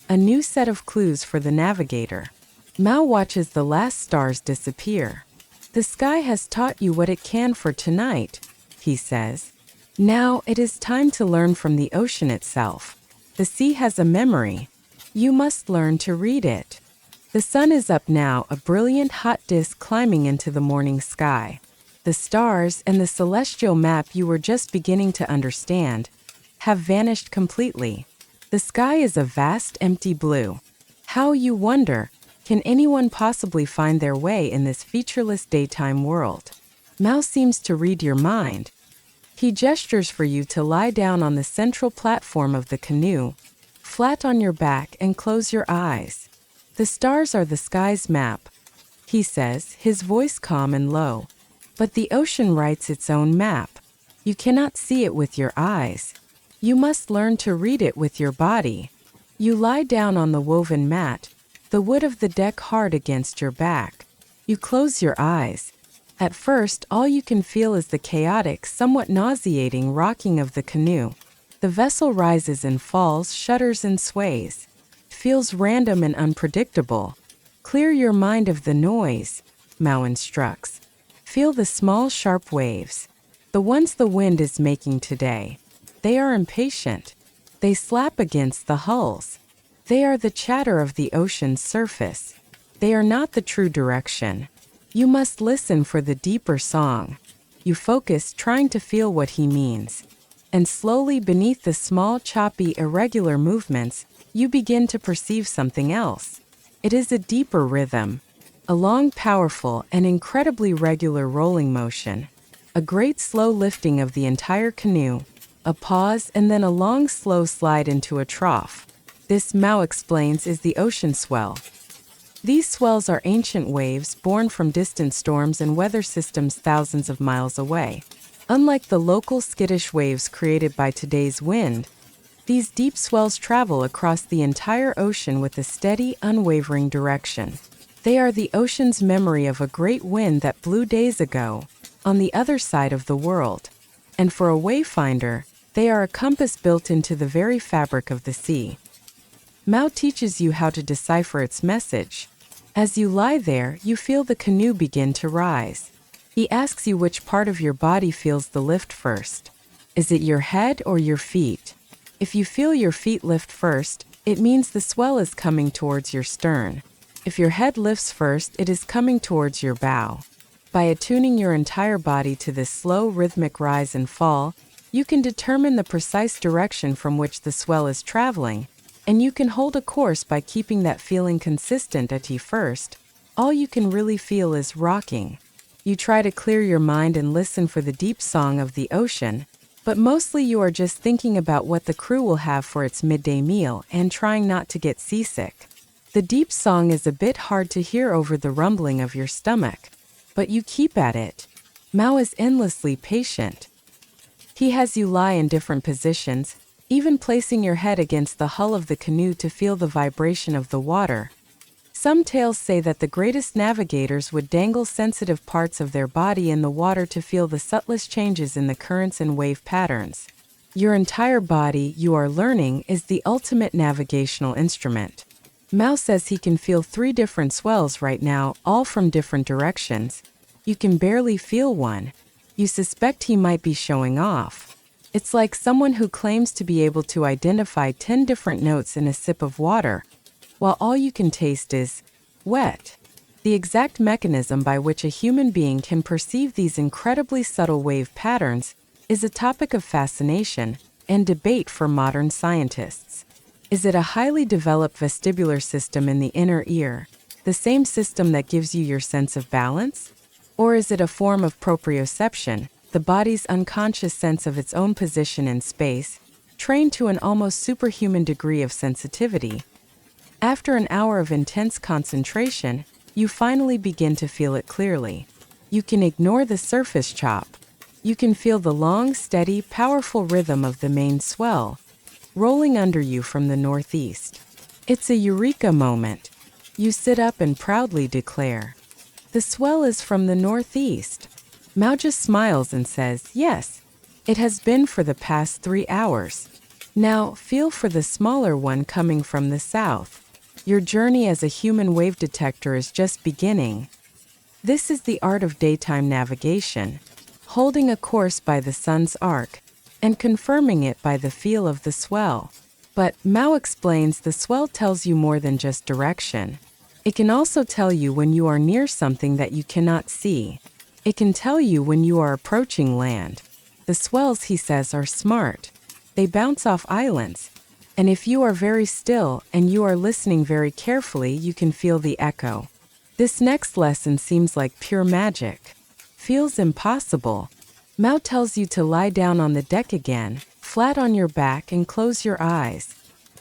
a new set of clues for the navigator. Mao watches the last stars disappear. The sky has taught you what it can for tonight, he says. Now it is time to learn from the ocean itself. The sea has a memory. You must learn to read it. The sun is up now, a brilliant hot disk climbing into the morning sky. The stars and the celestial map you were just beginning to understand have vanished completely. The sky is a vast empty blue. How, you wonder, can anyone possibly find their way in this featureless daytime world? Mao seems to read your mind. He gestures for you to lie down on the central platform of the canoe, flat on your back, and close your eyes. The stars are the sky's map, he says, his voice calm and low. But the ocean writes its own map. You cannot see it with your eyes. You must learn to read it with your body. You lie down on the woven mat, the wood of the deck hard against your back. You close your eyes. At first, all you can feel is the chaotic, somewhat nauseating rocking of the canoe. The vessel rises and falls, shudders and sways. Feels random and unpredictable. Clear your mind of the noise, Mao instructs. Feel the small, sharp waves, the ones the wind is making today. They are impatient. They slap against the hulls. They are the chatter of the ocean's surface. They are not the true direction. You must listen for the deeper song. You focus, trying to feel what he means. And slowly, beneath the small, choppy, irregular movements, you begin to perceive something else. It is a deeper rhythm. A long, powerful, and incredibly regular rolling motion. A great slow lifting of the entire canoe. A pause, and then a long, slow slide into a trough. This, Mao explains, is the ocean swell. These swells are ancient waves born from distant storms and weather systems thousands of miles away. Unlike the local skittish waves created by today's wind, these deep swells travel across the entire ocean with a steady, unwavering direction. They are the ocean's memory of a great wind that blew days ago, on the other side of the world. And for a wayfinder, they are a compass built into the very fabric of the sea. Mao teaches you how to decipher its message. As you lie there, you feel the canoe begin to rise. He asks you which part of your body feels the lift first. Is it your head or your feet? If you feel your feet lift first, it means the swell is coming towards your stern. If your head lifts first, it is coming towards your bow. By attuning your entire body to this slow, rhythmic rise and fall, you can determine the precise direction from which the swell is traveling, and you can hold a course by keeping that feeling consistent at first. All you can really feel is rocking. You try to clear your mind and listen for the deep song of the ocean, but mostly you are just thinking about what the crew will have for its midday meal and trying not to get seasick. The deep song is a bit hard to hear over the rumbling of your stomach, but you keep at it. Mao is endlessly patient. He has you lie in different positions, even placing your head against the hull of the canoe to feel the vibration of the water. Some tales say that the greatest navigators would dangle sensitive parts of their body in the water to feel the subtlest changes in the currents and wave patterns. Your entire body, you are learning, is the ultimate navigational instrument. Mao says he can feel 3 different swells right now, all from different directions. You can barely feel one. You suspect he might be showing off. It's like someone who claims to be able to identify 10 different notes in a sip of water, while all you can taste is wet. The exact mechanism by which a human being can perceive these incredibly subtle wave patterns is a topic of fascination and debate for modern scientists. Is it a highly developed vestibular system in the inner ear, the same system that gives you your sense of balance? Or is it a form of proprioception, the body's unconscious sense of its own position in space, trained to an almost superhuman degree of sensitivity? After an hour of intense concentration, you finally begin to feel it clearly. You can ignore the surface chop. You can feel the long, steady, powerful rhythm of the main swell, rolling under you from the northeast. It's a eureka moment. You sit up and proudly declare, "The swell is from the northeast." Mao just smiles and says, "Yes, it has been for the past 3 hours. Now feel for the smaller one coming from the south. Your journey as a human wave detector is just beginning." This is the art of daytime navigation, holding a course by the sun's arc and confirming it by the feel of the swell. But Mao explains the swell tells you more than just direction. It can also tell you when you are near something that you cannot see. It can tell you when you are approaching land. The swells, he says, are smart. They bounce off islands. And if you are very still and you are listening very carefully, you can feel the echo. This next lesson seems like pure magic. Feels impossible. Mao tells you to lie down on the deck again, flat on your back, and close your eyes.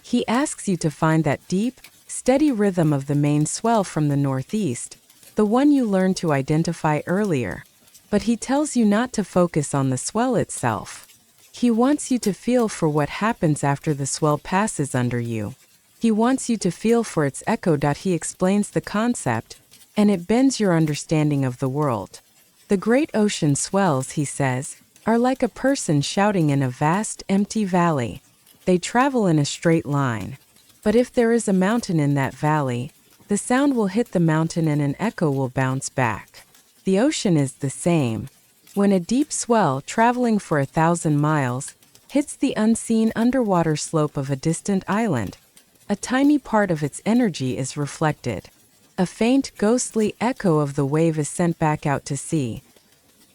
He asks you to find that deep, steady rhythm of the main swell from the northeast, the one you learned to identify earlier. But he tells you not to focus on the swell itself. He wants you to feel for what happens after the swell passes under you. He wants you to feel for its echo. He explains the concept, and it bends your understanding of the world. The great ocean swells, he says, are like a person shouting in a vast, empty valley. They travel in a straight line. But if there is a mountain in that valley, the sound will hit the mountain and an echo will bounce back. The ocean is the same. When a deep swell, traveling for 1,000 miles, hits the unseen underwater slope of a distant island, a tiny part of its energy is reflected. A faint, ghostly echo of the wave is sent back out to sea.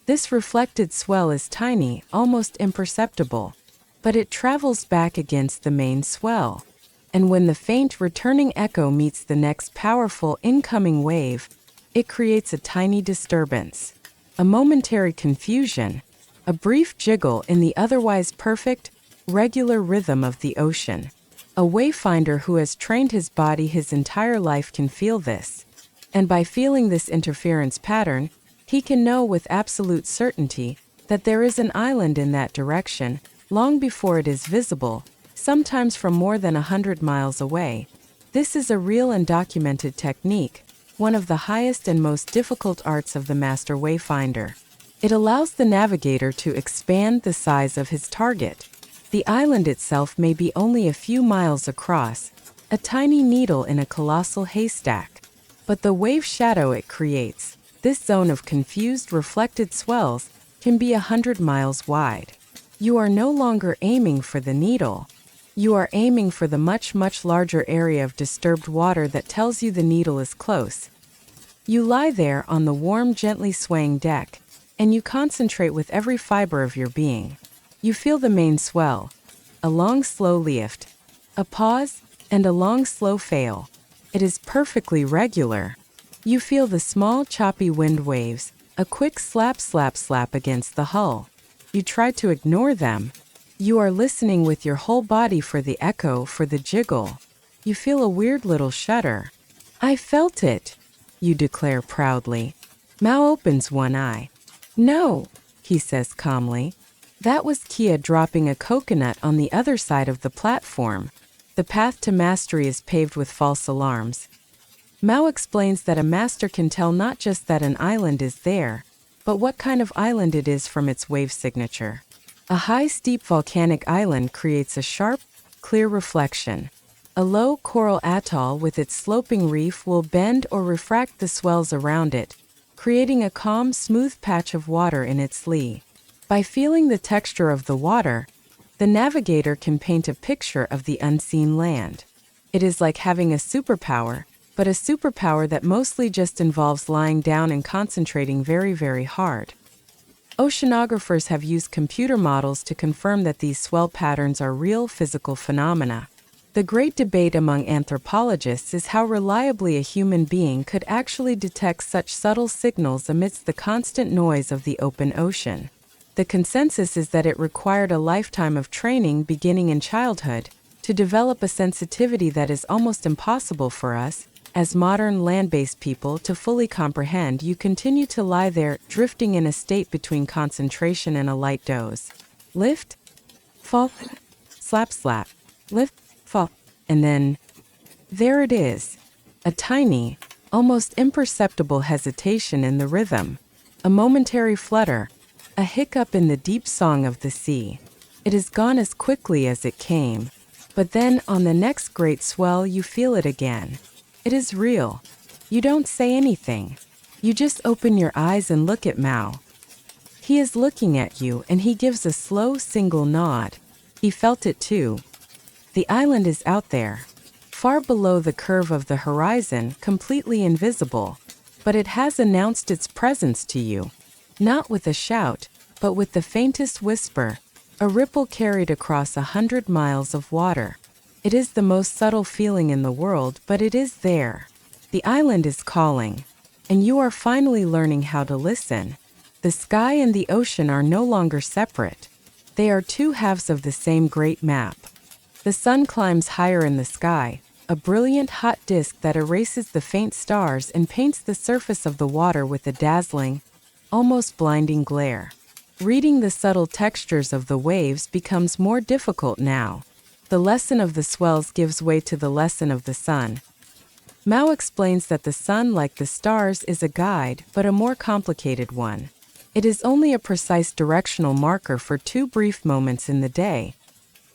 This reflected swell is tiny, almost imperceptible, but it travels back against the main swell. And when the faint, returning echo meets the next powerful, incoming wave, it creates a tiny disturbance. A momentary confusion, a brief jiggle in the otherwise perfect, regular rhythm of the ocean. A wayfinder who has trained his body his entire life can feel this. And by feeling this interference pattern, he can know with absolute certainty that there is an island in that direction, long before it is visible, sometimes from more than 100 miles away. This is a real and documented technique, one of the highest and most difficult arts of the master wayfinder. It allows the navigator to expand the size of his target. The island itself may be only a few miles across, a tiny needle in a colossal haystack. But the wave shadow it creates, this zone of confused reflected swells, can be 100 miles wide. You are no longer aiming for the needle. You are aiming for the much larger area of disturbed water that tells you the needle is close. You lie there on the warm, gently swaying deck, and you concentrate with every fiber of your being. You feel the main swell, a long, slow lift, a pause, and a long, slow fail. It is perfectly regular. You feel the small, choppy wind waves, a quick slap against the hull. You try to ignore them. You are listening with your whole body for the echo, for the jiggle. You feel a weird little shudder. "I felt it," you declare proudly. Mao opens one eye. "No," he says calmly. "That was Kia dropping a coconut on the other side of the platform. The path to mastery is paved with false alarms." Mao explains that a master can tell not just that an island is there, but what kind of island it is from its wave signature. A high, steep volcanic island creates a sharp, clear reflection. A low coral atoll with its sloping reef will bend or refract the swells around it, creating a calm, smooth patch of water in its lee. By feeling the texture of the water, the navigator can paint a picture of the unseen land. It is like having a superpower, but a superpower that mostly just involves lying down and concentrating very hard. Oceanographers have used computer models to confirm that these swell patterns are real physical phenomena. The great debate among anthropologists is how reliably a human being could actually detect such subtle signals amidst the constant noise of the open ocean. The consensus is that it required a lifetime of training beginning in childhood to develop a sensitivity that is almost impossible for us, as modern land-based people, to fully comprehend. You continue to lie there, drifting in a state between concentration and a light doze. Lift, fall, slap, lift, fall, and then there it is. A tiny, almost imperceptible hesitation in the rhythm. A momentary flutter. A hiccup in the deep song of the sea. It is gone as quickly as it came. But then, on the next great swell, you feel it again. It is real. You don't say anything. You just open your eyes and look at Mao. He is looking at you, and he gives a slow, single nod. He felt it too. The island is out there, far below the curve of the horizon, completely invisible. But it has announced its presence to you. Not with a shout, but with the faintest whisper, a ripple carried across 100 miles of water. It is the most subtle feeling in the world, but it is there. The island is calling, and you are finally learning how to listen. The sky and the ocean are no longer separate. They are two halves of the same great map. The sun climbs higher in the sky, a brilliant hot disk that erases the faint stars and paints the surface of the water with a dazzling, almost blinding glare. Reading the subtle textures of the waves becomes more difficult now. The lesson of the swells gives way to the lesson of the sun. Mao explains that the sun, like the stars, is a guide, but a more complicated one. It is only a precise directional marker for two brief moments in the day.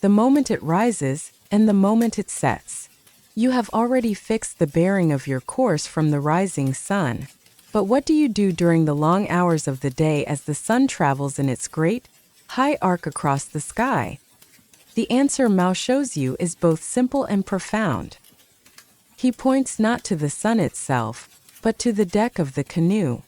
The moment it rises, and the moment it sets. You have already fixed the bearing of your course from the rising sun. But what do you do during the long hours of the day as the sun travels in its great, high arc across the sky? The answer Mao shows you is both simple and profound. He points not to the sun itself, but to the deck of the canoe.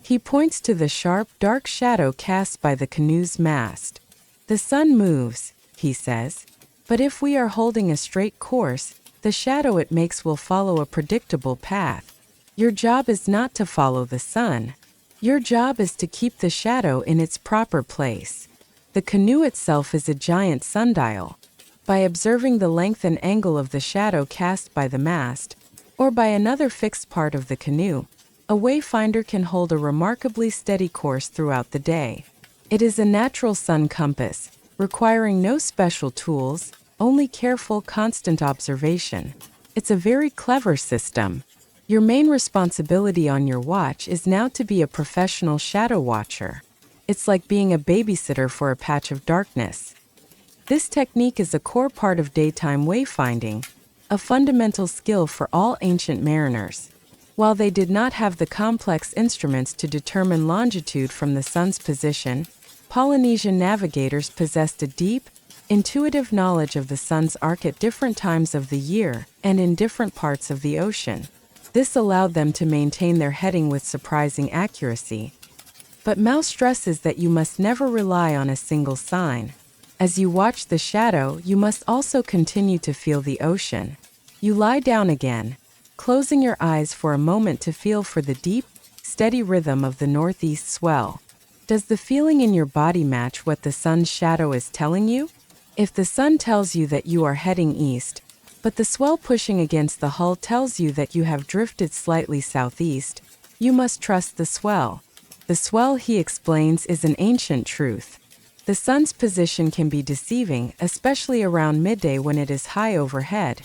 He points to the sharp, dark shadow cast by the canoe's mast. The sun moves, he says, but if we are holding a straight course, the shadow it makes will follow a predictable path. Your job is not to follow the sun. Your job is to keep the shadow in its proper place. The canoe itself is a giant sundial. By observing the length and angle of the shadow cast by the mast, or by another fixed part of the canoe, a wayfinder can hold a remarkably steady course throughout the day. It is a natural sun compass, requiring no special tools, only careful, constant observation. It's a very clever system. Your main responsibility on your watch is now to be a professional shadow watcher. It's like being a babysitter for a patch of darkness. This technique is a core part of daytime wayfinding, a fundamental skill for all ancient mariners. While they did not have the complex instruments to determine longitude from the sun's position, Polynesian navigators possessed a deep, intuitive knowledge of the sun's arc at different times of the year and in different parts of the ocean. This allowed them to maintain their heading with surprising accuracy. But Mao stresses that you must never rely on a single sign. As you watch the shadow, you must also continue to feel the ocean. You lie down again, closing your eyes for a moment to feel for the deep, steady rhythm of the northeast swell. Does the feeling in your body match what the sun's shadow is telling you? If the sun tells you that you are heading east, but the swell pushing against the hull tells you that you have drifted slightly southeast, you must trust the swell. The swell, he explains, is an ancient truth. The sun's position can be deceiving, especially around midday when it is high overhead.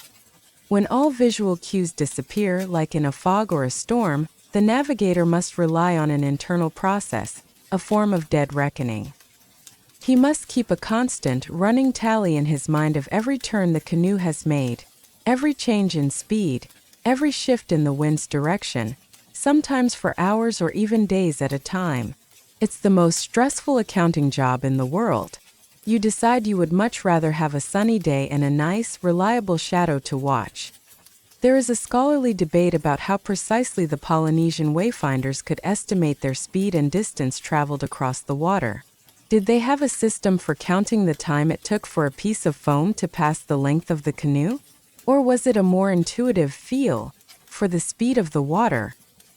When all visual cues disappear, like in a fog or a storm, the navigator must rely on an internal process, a form of dead reckoning. He must keep a constant, running tally in his mind of every turn the canoe has made, every change in speed, every shift in the wind's direction, sometimes for hours or even days at a time. It's the most stressful accounting job in the world. You decide you would much rather have a sunny day and a nice, reliable shadow to watch. There is a scholarly debate about how precisely the Polynesian wayfinders could estimate their speed and distance traveled across the water. Did they have a system for counting the time it took for a piece of foam to pass the length of the canoe? Or was it a more intuitive feel for the speed of the water,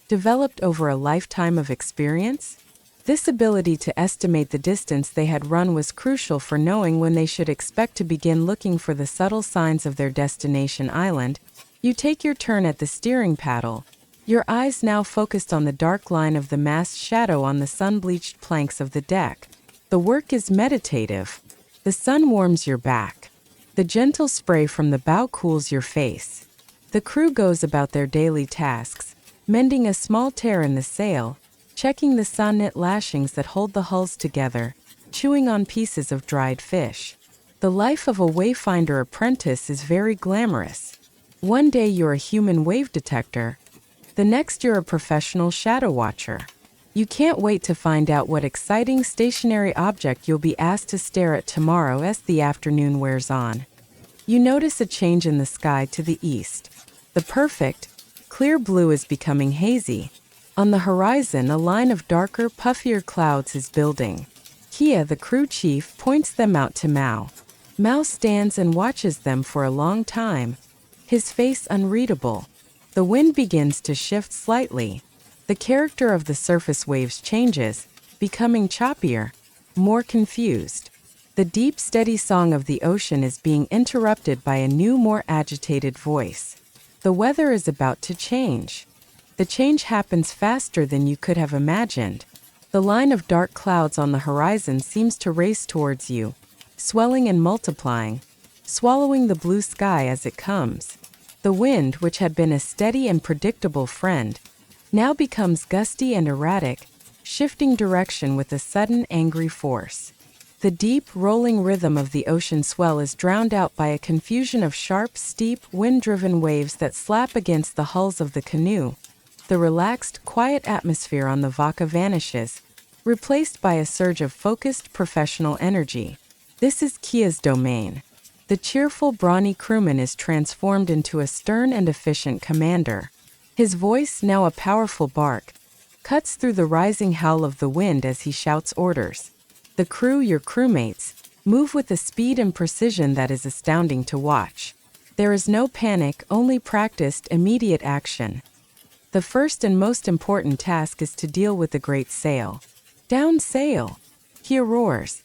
developed over a lifetime of experience? This ability to estimate the distance they had run was crucial for knowing when they should expect to begin looking for the subtle signs of their destination island. You take your turn at the steering paddle, your eyes now focused on the dark line of the mast's shadow on the sun-bleached planks of the deck. The work is meditative. The sun warms your back. The gentle spray from the bow cools your face. The crew goes about their daily tasks, mending a small tear in the sail, checking the sun-knit lashings that hold the hulls together, chewing on pieces of dried fish. The life of a wayfinder apprentice is very glamorous. One day you're a human wave detector, the next you're a professional shadow watcher. You can't wait to find out what exciting stationary object you'll be asked to stare at tomorrow as the afternoon wears on. You notice a change in the sky to the east. The perfect, clear blue is becoming hazy. On the horizon, a line of darker, puffier clouds is building. Kia, the crew chief, points them out to Mao. Mao stands and watches them for a long time, his face unreadable. The wind begins to shift slightly. The character of the surface waves changes, becoming choppier, more confused. The deep, steady song of the ocean is being interrupted by a new, more agitated voice. The weather is about to change. The change happens faster than you could have imagined. The line of dark clouds on the horizon seems to race towards you, swelling and multiplying, swallowing the blue sky as it comes. The wind, which had been a steady and predictable friend, now becomes gusty and erratic, shifting direction with a sudden angry force. The deep, rolling rhythm of the ocean swell is drowned out by a confusion of sharp, steep, wind-driven waves that slap against the hulls of the canoe. The relaxed, quiet atmosphere on the Vaca vanishes, replaced by a surge of focused, professional energy. This is Kia's domain. The cheerful, brawny crewman is transformed into a stern and efficient commander. His voice, now a powerful bark, cuts through the rising howl of the wind as he shouts orders. The crew, your crewmates, move with a speed and precision that is astounding to watch. There is no panic, only practiced, immediate action. The first and most important task is to deal with the great sail. Down sail! He roars.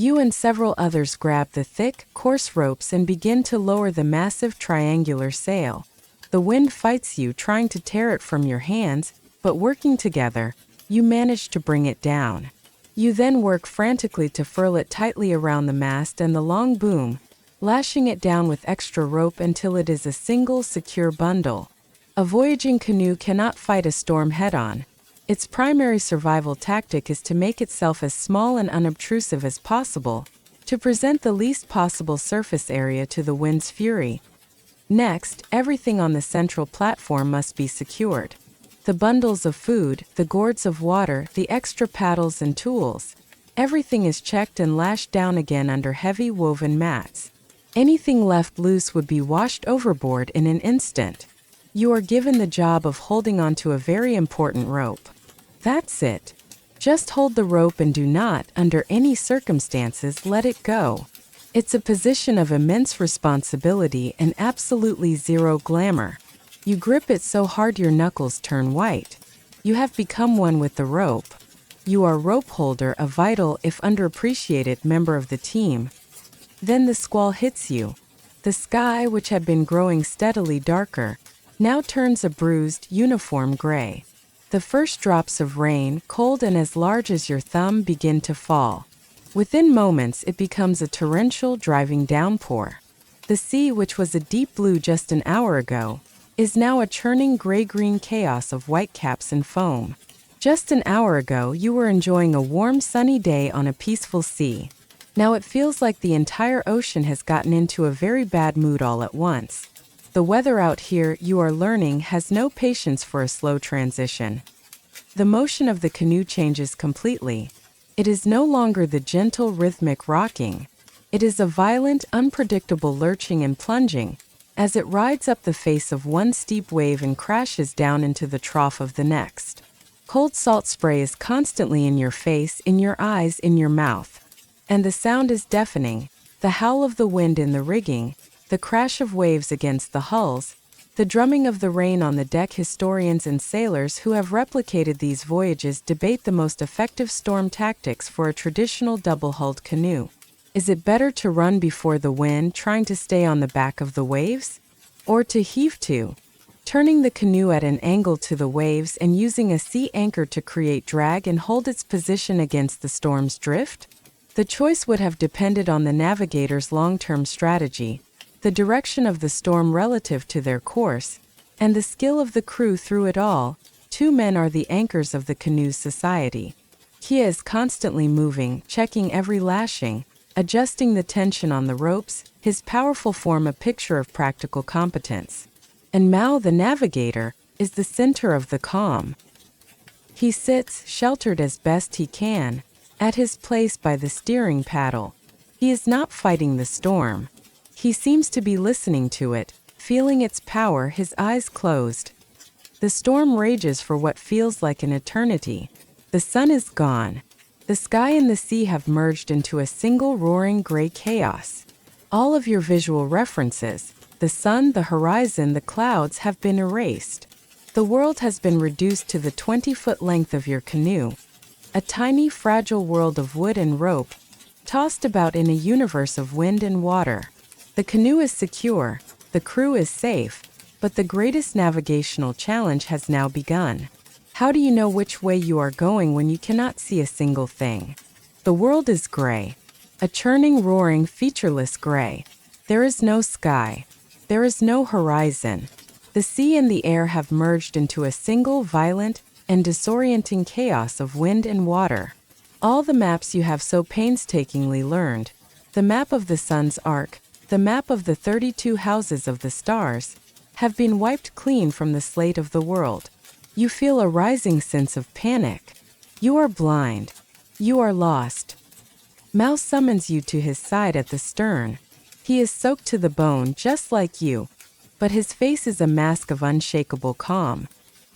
You and several others grab the thick, coarse ropes and begin to lower the massive triangular sail. The wind fights you, trying to tear it from your hands, but working together, you manage to bring it down. You then work frantically to furl it tightly around the mast and the long boom, lashing it down with extra rope until it is a single, secure bundle. A voyaging canoe cannot fight a storm head-on. Its primary survival tactic is to make itself as small and unobtrusive as possible, to present the least possible surface area to the wind's fury. Next, everything on the central platform must be secured. The bundles of food, the gourds of water, the extra paddles and tools. Everything is checked and lashed down again under heavy woven mats. Anything left loose would be washed overboard in an instant. You are given the job of holding onto a very important rope. That's it. Just hold the rope and do not, under any circumstances, let it go. It's a position of immense responsibility and absolutely zero glamour. You grip it so hard your knuckles turn white. You have become one with the rope. You are rope holder, a vital, if underappreciated, member of the team. Then the squall hits you. The sky, which had been growing steadily darker, now turns a bruised, uniform gray. The first drops of rain, cold and as large as your thumb, begin to fall. Within moments it becomes a torrential, driving downpour. The sea, which was a deep blue just an hour ago, is now a churning gray-green chaos of whitecaps and foam. Just an hour ago you were enjoying a warm, sunny day on a peaceful sea. Now it feels like the entire ocean has gotten into a very bad mood all at once. The weather out here, you are learning, has no patience for a slow transition. The motion of the canoe changes completely. It is no longer the gentle, rhythmic rocking. It is a violent, unpredictable lurching and plunging, as it rides up the face of one steep wave and crashes down into the trough of the next. Cold salt spray is constantly in your face, in your eyes, in your mouth. And the sound is deafening. The howl of the wind in the rigging, the crash of waves against the hulls, the drumming of the rain on the deck. Historians and sailors who have replicated these voyages debate the most effective storm tactics for a traditional double-hulled canoe. Is it better to run before the wind, trying to stay on the back of the waves? Or to heave to, turning the canoe at an angle to the waves and using a sea anchor to create drag and hold its position against the storm's drift? The choice would have depended on the navigator's long-term strategy, the direction of the storm relative to their course, and the skill of the crew through it all. Two men are the anchors of the canoe's society. Kia is constantly moving, checking every lashing, adjusting the tension on the ropes, his powerful form a picture of practical competence. And Mao, the navigator, is the center of the calm. He sits, sheltered as best he can, at his place by the steering paddle. He is not fighting the storm. He seems to be listening to it, feeling its power, his eyes closed. The storm rages for what feels like an eternity. The sun is gone. The sky and the sea have merged into a single roaring gray chaos. All of your visual references, the sun, the horizon, the clouds, have been erased. The world has been reduced to the 20-foot length of your canoe. A tiny, fragile world of wood and rope, tossed about in a universe of wind and water. The canoe is secure, the crew is safe, but the greatest navigational challenge has now begun. How do you know which way you are going when you cannot see a single thing? The world is gray. A churning, roaring, featureless gray. There is no sky. There is no horizon. The sea and the air have merged into a single, violent, and disorienting chaos of wind and water. All the maps you have so painstakingly learned, the map of the sun's arc, the map of the 32 houses of the stars, have been wiped clean from the slate of the world. You feel a rising sense of panic. You are blind. You are lost. Mao summons you to his side at the stern. He is soaked to the bone just like you, but his face is a mask of unshakable calm.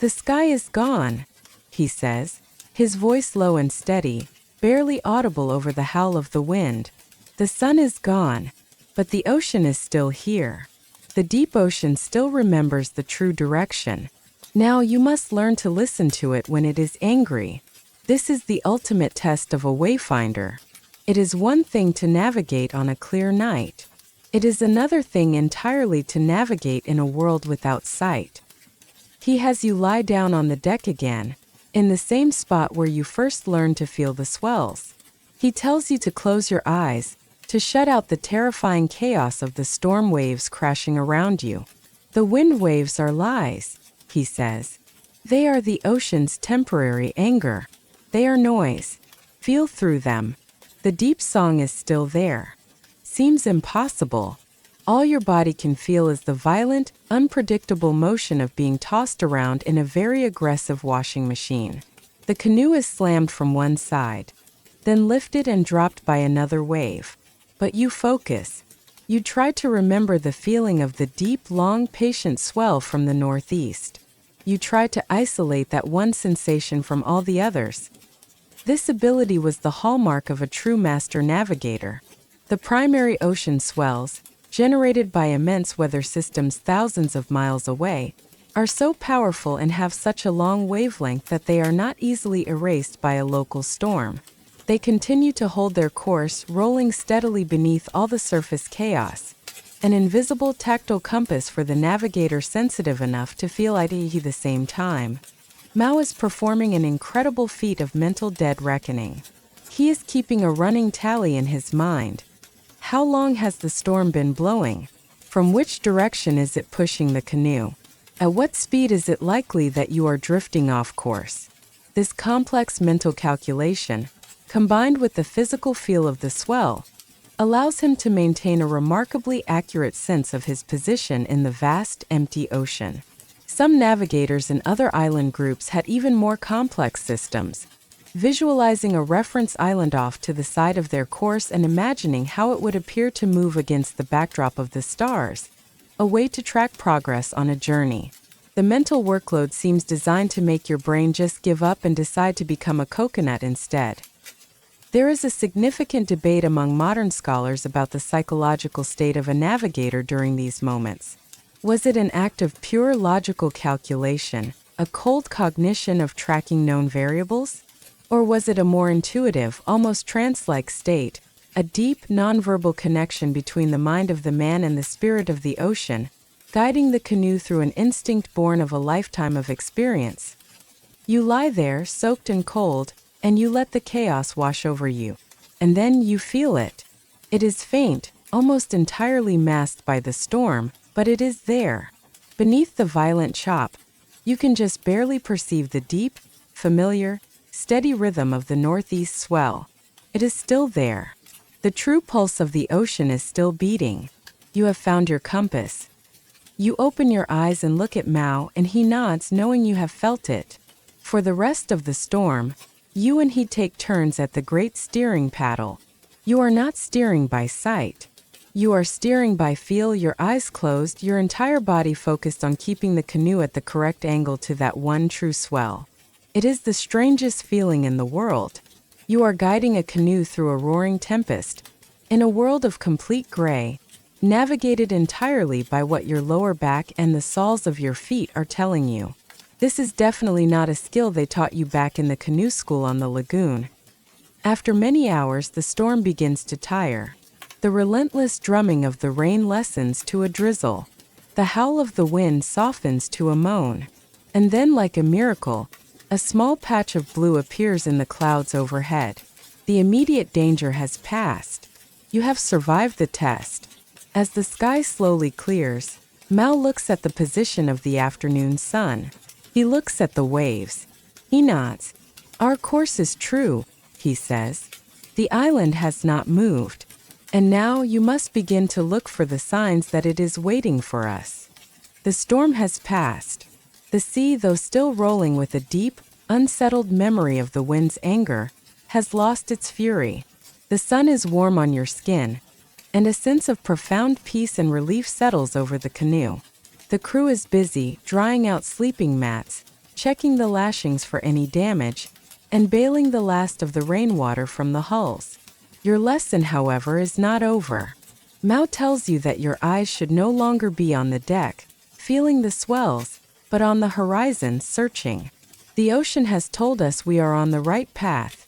The sky is gone, he says, his voice low and steady, barely audible over the howl of the wind. The sun is gone, but the ocean is still here. The deep ocean still remembers the true direction. Now you must learn to listen to it when it is angry. This is the ultimate test of a wayfinder. It is one thing to navigate on a clear night. It is another thing entirely to navigate in a world without sight. He has you lie down on the deck again, in the same spot where you first learned to feel the swells. He tells you to close your eyes, to shut out the terrifying chaos of the storm waves crashing around you. The wind waves are lies, he says. They are the ocean's temporary anger. They are noise. Feel through them. The deep song is still there. Seems impossible. All your body can feel is the violent, unpredictable motion of being tossed around in a very aggressive washing machine. The canoe is slammed from one side, then lifted and dropped by another wave. But you focus. You try to remember the feeling of the deep, long, patient swell from the northeast. You try to isolate that one sensation from all the others. This ability was the hallmark of a true master navigator. The primary ocean swells, generated by immense weather systems thousands of miles away, are so powerful and have such a long wavelength that they are not easily erased by a local storm. They continue to hold their course, rolling steadily beneath all the surface chaos. An invisible tactile compass for the navigator sensitive enough to feel at the same time. Mao is performing an incredible feat of mental dead reckoning. He is keeping a running tally in his mind. How long has the storm been blowing? From which direction is it pushing the canoe? At what speed is it likely that you are drifting off course? This complex mental calculation, combined with the physical feel of the swell, allows him to maintain a remarkably accurate sense of his position in the vast, empty ocean. Some navigators in other island groups had even more complex systems, visualizing a reference island off to the side of their course and imagining how it would appear to move against the backdrop of the stars, a way to track progress on a journey. The mental workload seems designed to make your brain just give up and decide to become a coconut instead. There is a significant debate among modern scholars about the psychological state of a navigator during these moments. Was it an act of pure logical calculation, a cold cognition of tracking known variables? Or was it a more intuitive, almost trance-like state, a deep, nonverbal connection between the mind of the man and the spirit of the ocean, guiding the canoe through an instinct born of a lifetime of experience? You lie there, soaked and cold, and you let the chaos wash over you. And then you feel it. It is faint, almost entirely masked by the storm, but it is there. Beneath the violent chop, you can just barely perceive the deep, familiar, steady rhythm of the northeast swell. It is still there. The true pulse of the ocean is still beating. You have found your compass. You open your eyes and look at Mao, and he nods, knowing you have felt it. For the rest of the storm, you and he take turns at the great steering paddle. You are not steering by sight. You are steering by feel, your eyes closed, your entire body focused on keeping the canoe at the correct angle to that one true swell. It is the strangest feeling in the world. You are guiding a canoe through a roaring tempest, in a world of complete gray, navigated entirely by what your lower back and the soles of your feet are telling you. This is definitely not a skill they taught you back in the canoe school on the lagoon. After many hours, the storm begins to tire. The relentless drumming of the rain lessens to a drizzle. The howl of the wind softens to a moan. And then, like a miracle, a small patch of blue appears in the clouds overhead. The immediate danger has passed. You have survived the test. As the sky slowly clears, Mao looks at the position of the afternoon sun. He looks at the waves. He nods. Our course is true, he says. The island has not moved. And now you must begin to look for the signs that it is waiting for us. The storm has passed. The sea, though still rolling with a deep, unsettled memory of the wind's anger, has lost its fury. The sun is warm on your skin, and a sense of profound peace and relief settles over the canoe. The crew is busy, drying out sleeping mats, checking the lashings for any damage, and bailing the last of the rainwater from the hulls. Your lesson, however, is not over. Mao tells you that your eyes should no longer be on the deck, feeling the swells, but on the horizon, searching. The ocean has told us we are on the right path,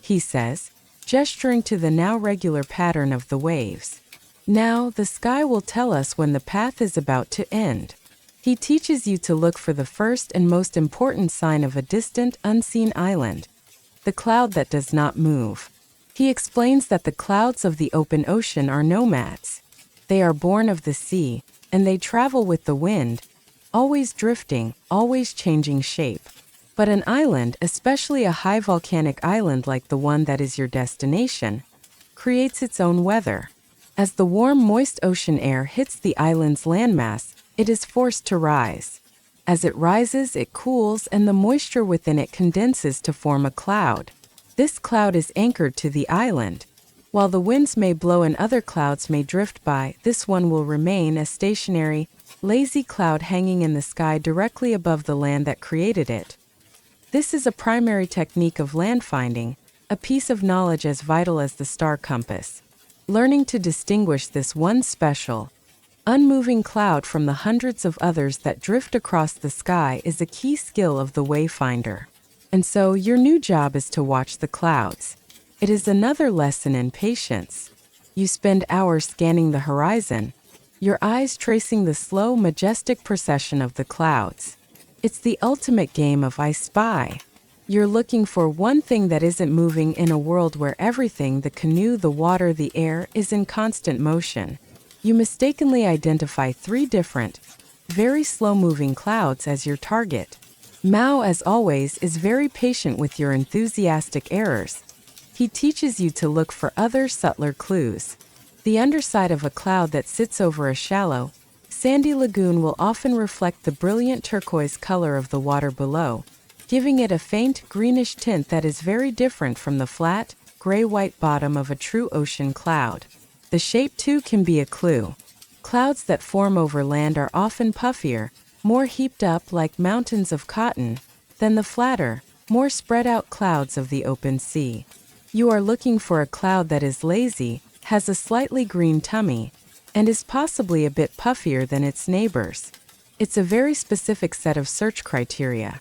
he says. gesturing to the now regular pattern of the waves. Now, the sky will tell us when the path is about to end. He teaches you to look for the first and most important sign of a distant, unseen island, the cloud that does not move. He explains that the clouds of the open ocean are nomads. They are born of the sea, and they travel with the wind, always drifting, always changing shape. But an island, especially a high volcanic island like the one that is your destination, creates its own weather. As the warm, moist ocean air hits the island's landmass, it is forced to rise. As it rises, it cools, and the moisture within it condenses to form a cloud. This cloud is anchored to the island. While the winds may blow and other clouds may drift by, this one will remain a stationary, lazy cloud hanging in the sky directly above the land that created it. This is a primary technique of landfinding, a piece of knowledge as vital as the star compass. Learning to distinguish this one special, unmoving cloud from the hundreds of others that drift across the sky is a key skill of the Wayfinder. And so, your new job is to watch the clouds. It is another lesson in patience. You spend hours scanning the horizon, your eyes tracing the slow, majestic procession of the clouds. It's the ultimate game of I Spy. You're looking for one thing that isn't moving in a world where everything, the canoe, the water, the air, is in constant motion. You mistakenly identify 3 different, very slow-moving clouds as your target. Mao, as always, is very patient with your enthusiastic errors. He teaches you to look for other, subtler clues. The underside of a cloud that sits over a shallow, sandy lagoon will often reflect the brilliant turquoise color of the water below, giving it a faint, greenish tint that is very different from the flat, gray-white bottom of a true ocean cloud. The shape, too, can be a clue. Clouds that form over land are often puffier, more heaped up like mountains of cotton, than the flatter, more spread-out clouds of the open sea. You are looking for a cloud that is lazy, has a slightly green tummy, and is possibly a bit puffier than its neighbors. It's a very specific set of search criteria.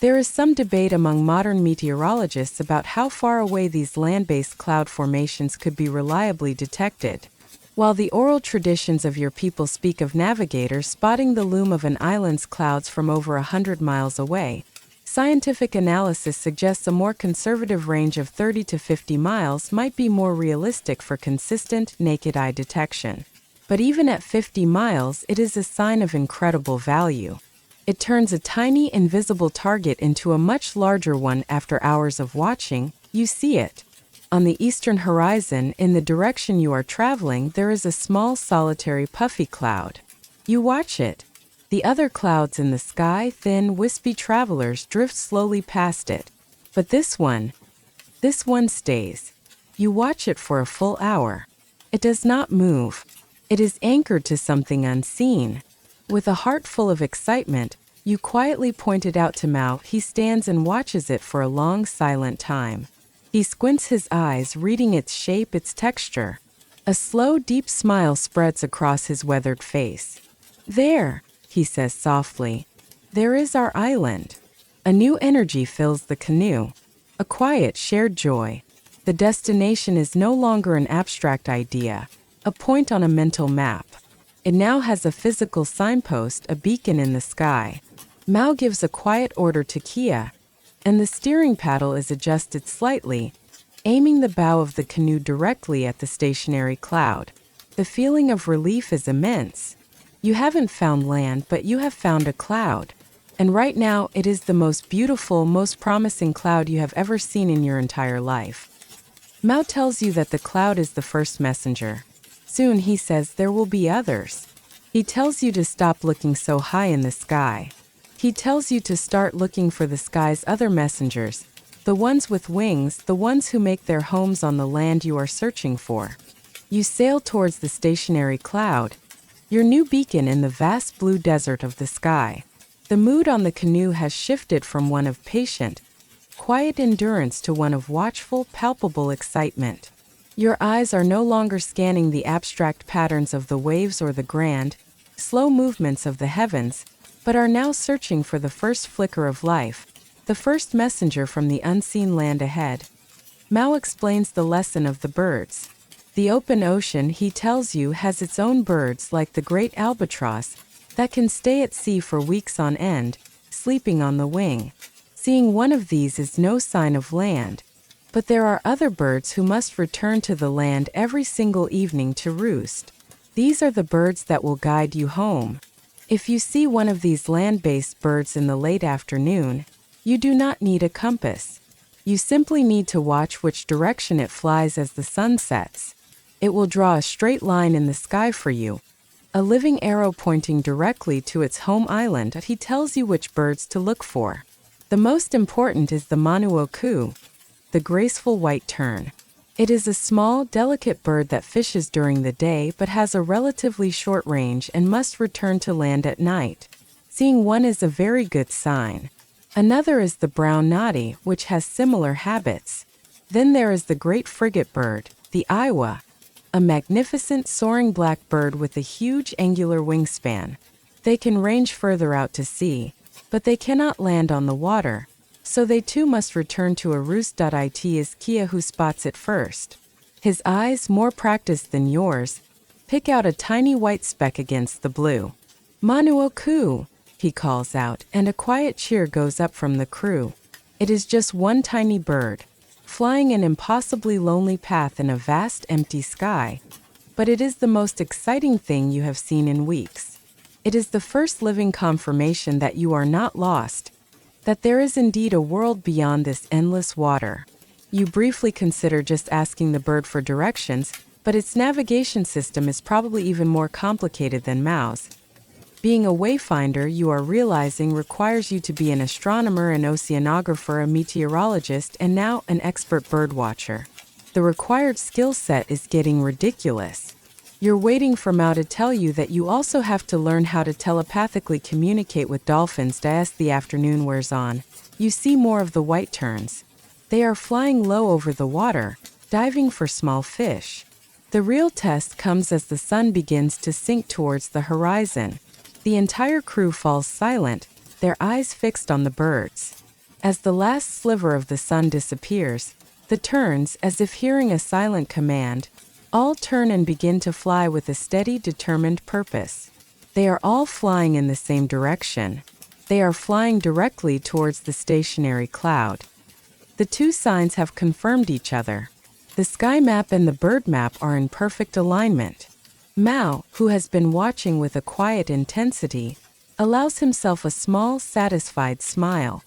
There is some debate among modern meteorologists about how far away these land-based cloud formations could be reliably detected. While the oral traditions of your people speak of navigators spotting the loom of an island's clouds from over 100 miles away, scientific analysis suggests a more conservative range of 30 to 50 miles might be more realistic for consistent, naked-eye detection. But even at 50 miles, it is a sign of incredible value. It turns a tiny, invisible target into a much larger one after hours of watching. You see it. On the eastern horizon, in the direction you are traveling, there is a small, solitary, puffy cloud. You watch it. The other clouds in the sky, thin, wispy travelers, drift slowly past it. But this one stays. You watch it for a full hour. It does not move. It is anchored to something unseen. With a heart full of excitement, you quietly point it out to Mao. He stands and watches it for a long, silent time. He squints his eyes, reading its shape, its texture. A slow, deep smile spreads across his weathered face. "There," he says softly. "There is our island." A new energy fills the canoe. A quiet, shared joy. The destination is no longer an abstract idea, a point on a mental map. It now has a physical signpost, a beacon in the sky. Mao gives a quiet order to Kia, and the steering paddle is adjusted slightly, aiming the bow of the canoe directly at the stationary cloud. The feeling of relief is immense. You haven't found land, but you have found a cloud. And right now, it is the most beautiful, most promising cloud you have ever seen in your entire life. Mao tells you that the cloud is the first messenger. Soon, he says, there will be others. He tells you to stop looking so high in the sky. He tells you to start looking for the sky's other messengers, the ones with wings, the ones who make their homes on the land you are searching for. You sail towards the stationary cloud, your new beacon in the vast blue desert of the sky. The mood on the canoe has shifted from one of patient, quiet endurance to one of watchful, palpable excitement. Your eyes are no longer scanning the abstract patterns of the waves or the grand, slow movements of the heavens, but are now searching for the first flicker of life, the first messenger from the unseen land ahead. Mao explains the lesson of the birds. The open ocean, he tells you, has its own birds like the great albatross that can stay at sea for weeks on end, sleeping on the wing. Seeing one of these is no sign of land. But there are other birds who must return to the land every single evening to roost. These are the birds that will guide you home. If you see one of these land-based birds in the late afternoon, you do not need a compass. You simply need to watch which direction it flies as the sun sets. It will draw a straight line in the sky for you, a living arrow pointing directly to its home island. He tells you which birds to look for. The most important is the manuoku, the graceful white tern. It is a small, delicate bird that fishes during the day but has a relatively short range and must return to land at night. Seeing one is a very good sign. Another is the brown noddy, which has similar habits. Then there is the great frigate bird, the iwa, a magnificent soaring black bird with a huge angular wingspan. They can range further out to sea, but they cannot land on the water, so they too must return to a roost. It is Kia who spots it first. His eyes, more practiced than yours, pick out a tiny white speck against the blue. Manuoku, he calls out, and a quiet cheer goes up from the crew. It is just one tiny bird, flying an impossibly lonely path in a vast empty sky, but it is the most exciting thing you have seen in weeks. It is the first living confirmation that you are not lost, that there is indeed a world beyond this endless water. You briefly consider just asking the bird for directions, but its navigation system is probably even more complicated than Mao's. Being a wayfinder, you are realizing, requires you to be an astronomer, an oceanographer, a meteorologist, and now an expert birdwatcher. The required skill set is getting ridiculous. You're waiting for Mao to tell you that you also have to learn how to telepathically communicate with dolphins. As the afternoon wears on, you see more of the white terns. They are flying low over the water, diving for small fish. The real test comes as the sun begins to sink towards the horizon. The entire crew falls silent, their eyes fixed on the birds. As the last sliver of the sun disappears, the terns, as if hearing a silent command, all turn and begin to fly with a steady, determined purpose. They are all flying in the same direction. They are flying directly towards the stationary cloud. The two signs have confirmed each other. The sky map and the bird map are in perfect alignment. Mao, who has been watching with a quiet intensity, allows himself a small, satisfied smile.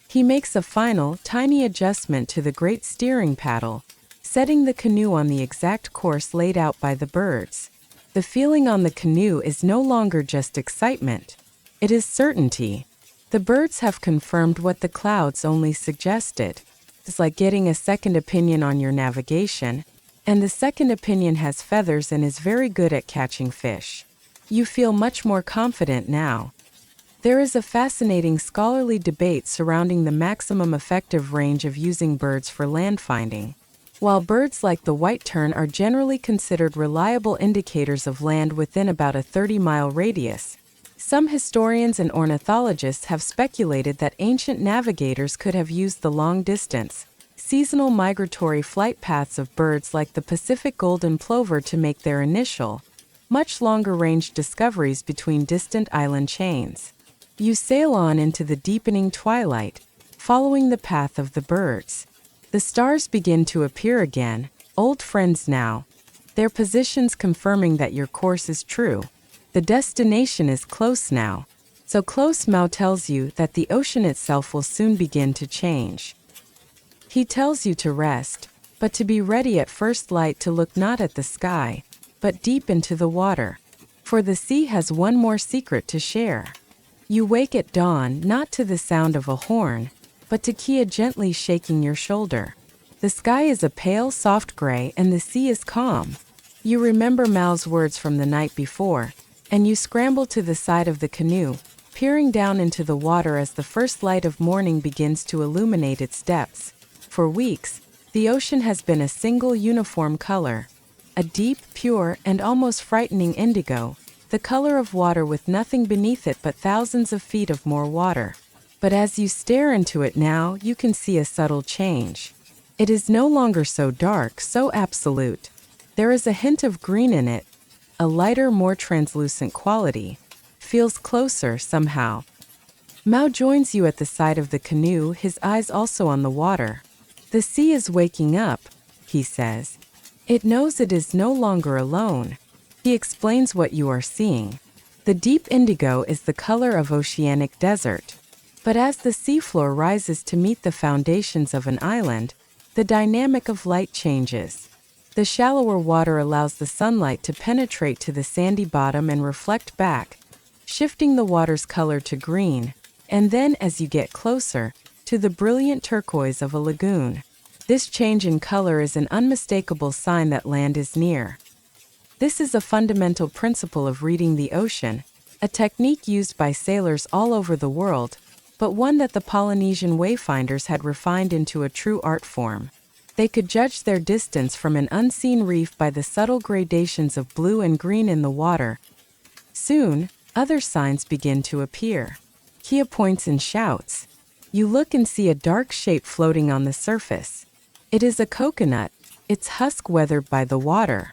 He makes a final, tiny adjustment to the great steering paddle, setting the canoe on the exact course laid out by the birds. The feeling on the canoe is no longer just excitement. It is certainty. The birds have confirmed what the clouds only suggested. It's like getting a second opinion on your navigation, and the second opinion has feathers and is very good at catching fish. You feel much more confident now. There is a fascinating scholarly debate surrounding the maximum effective range of using birds for landfinding. While birds like the white tern are generally considered reliable indicators of land within about a 30-mile radius, some historians and ornithologists have speculated that ancient navigators could have used the long-distance, seasonal migratory flight paths of birds like the Pacific golden plover to make their initial, much longer-range discoveries between distant island chains. You sail on into the deepening twilight, following the path of the birds. The stars begin to appear again, old friends now, their positions confirming that your course is true. The destination is close now. So close, Mao tells you that the ocean itself will soon begin to change. He tells you to rest, but to be ready at first light, to look not at the sky, but deep into the water. For the sea has one more secret to share. You wake at dawn not to the sound of a horn, but to Kia gently shaking your shoulder. The sky is a pale, soft gray and the sea is calm. You remember Mao's words from the night before, and you scramble to the side of the canoe, peering down into the water as the first light of morning begins to illuminate its depths. For weeks, the ocean has been a single uniform color, a deep, pure, and almost frightening indigo, the color of water with nothing beneath it but thousands of feet of more water. But as you stare into it now, you can see a subtle change. It is no longer so dark, so absolute. There is a hint of green in it, a lighter, more translucent quality. Feels closer somehow. Mao joins you at the side of the canoe, his eyes also on the water. The sea is waking up, he says. It knows it is no longer alone. He explains what you are seeing. The deep indigo is the color of oceanic desert. But as the seafloor rises to meet the foundations of an island, the dynamic of light changes. The shallower water allows the sunlight to penetrate to the sandy bottom and reflect back, shifting the water's color to green, and then, as you get closer, to the brilliant turquoise of a lagoon. This change in color is an unmistakable sign that land is near. This is a fundamental principle of reading the ocean, a technique used by sailors all over the world, but one that the Polynesian wayfinders had refined into a true art form. They could judge their distance from an unseen reef by the subtle gradations of blue and green in the water. Soon, other signs begin to appear. Kia points and shouts. You look and see a dark shape floating on the surface. It is a coconut, its husk weathered by the water.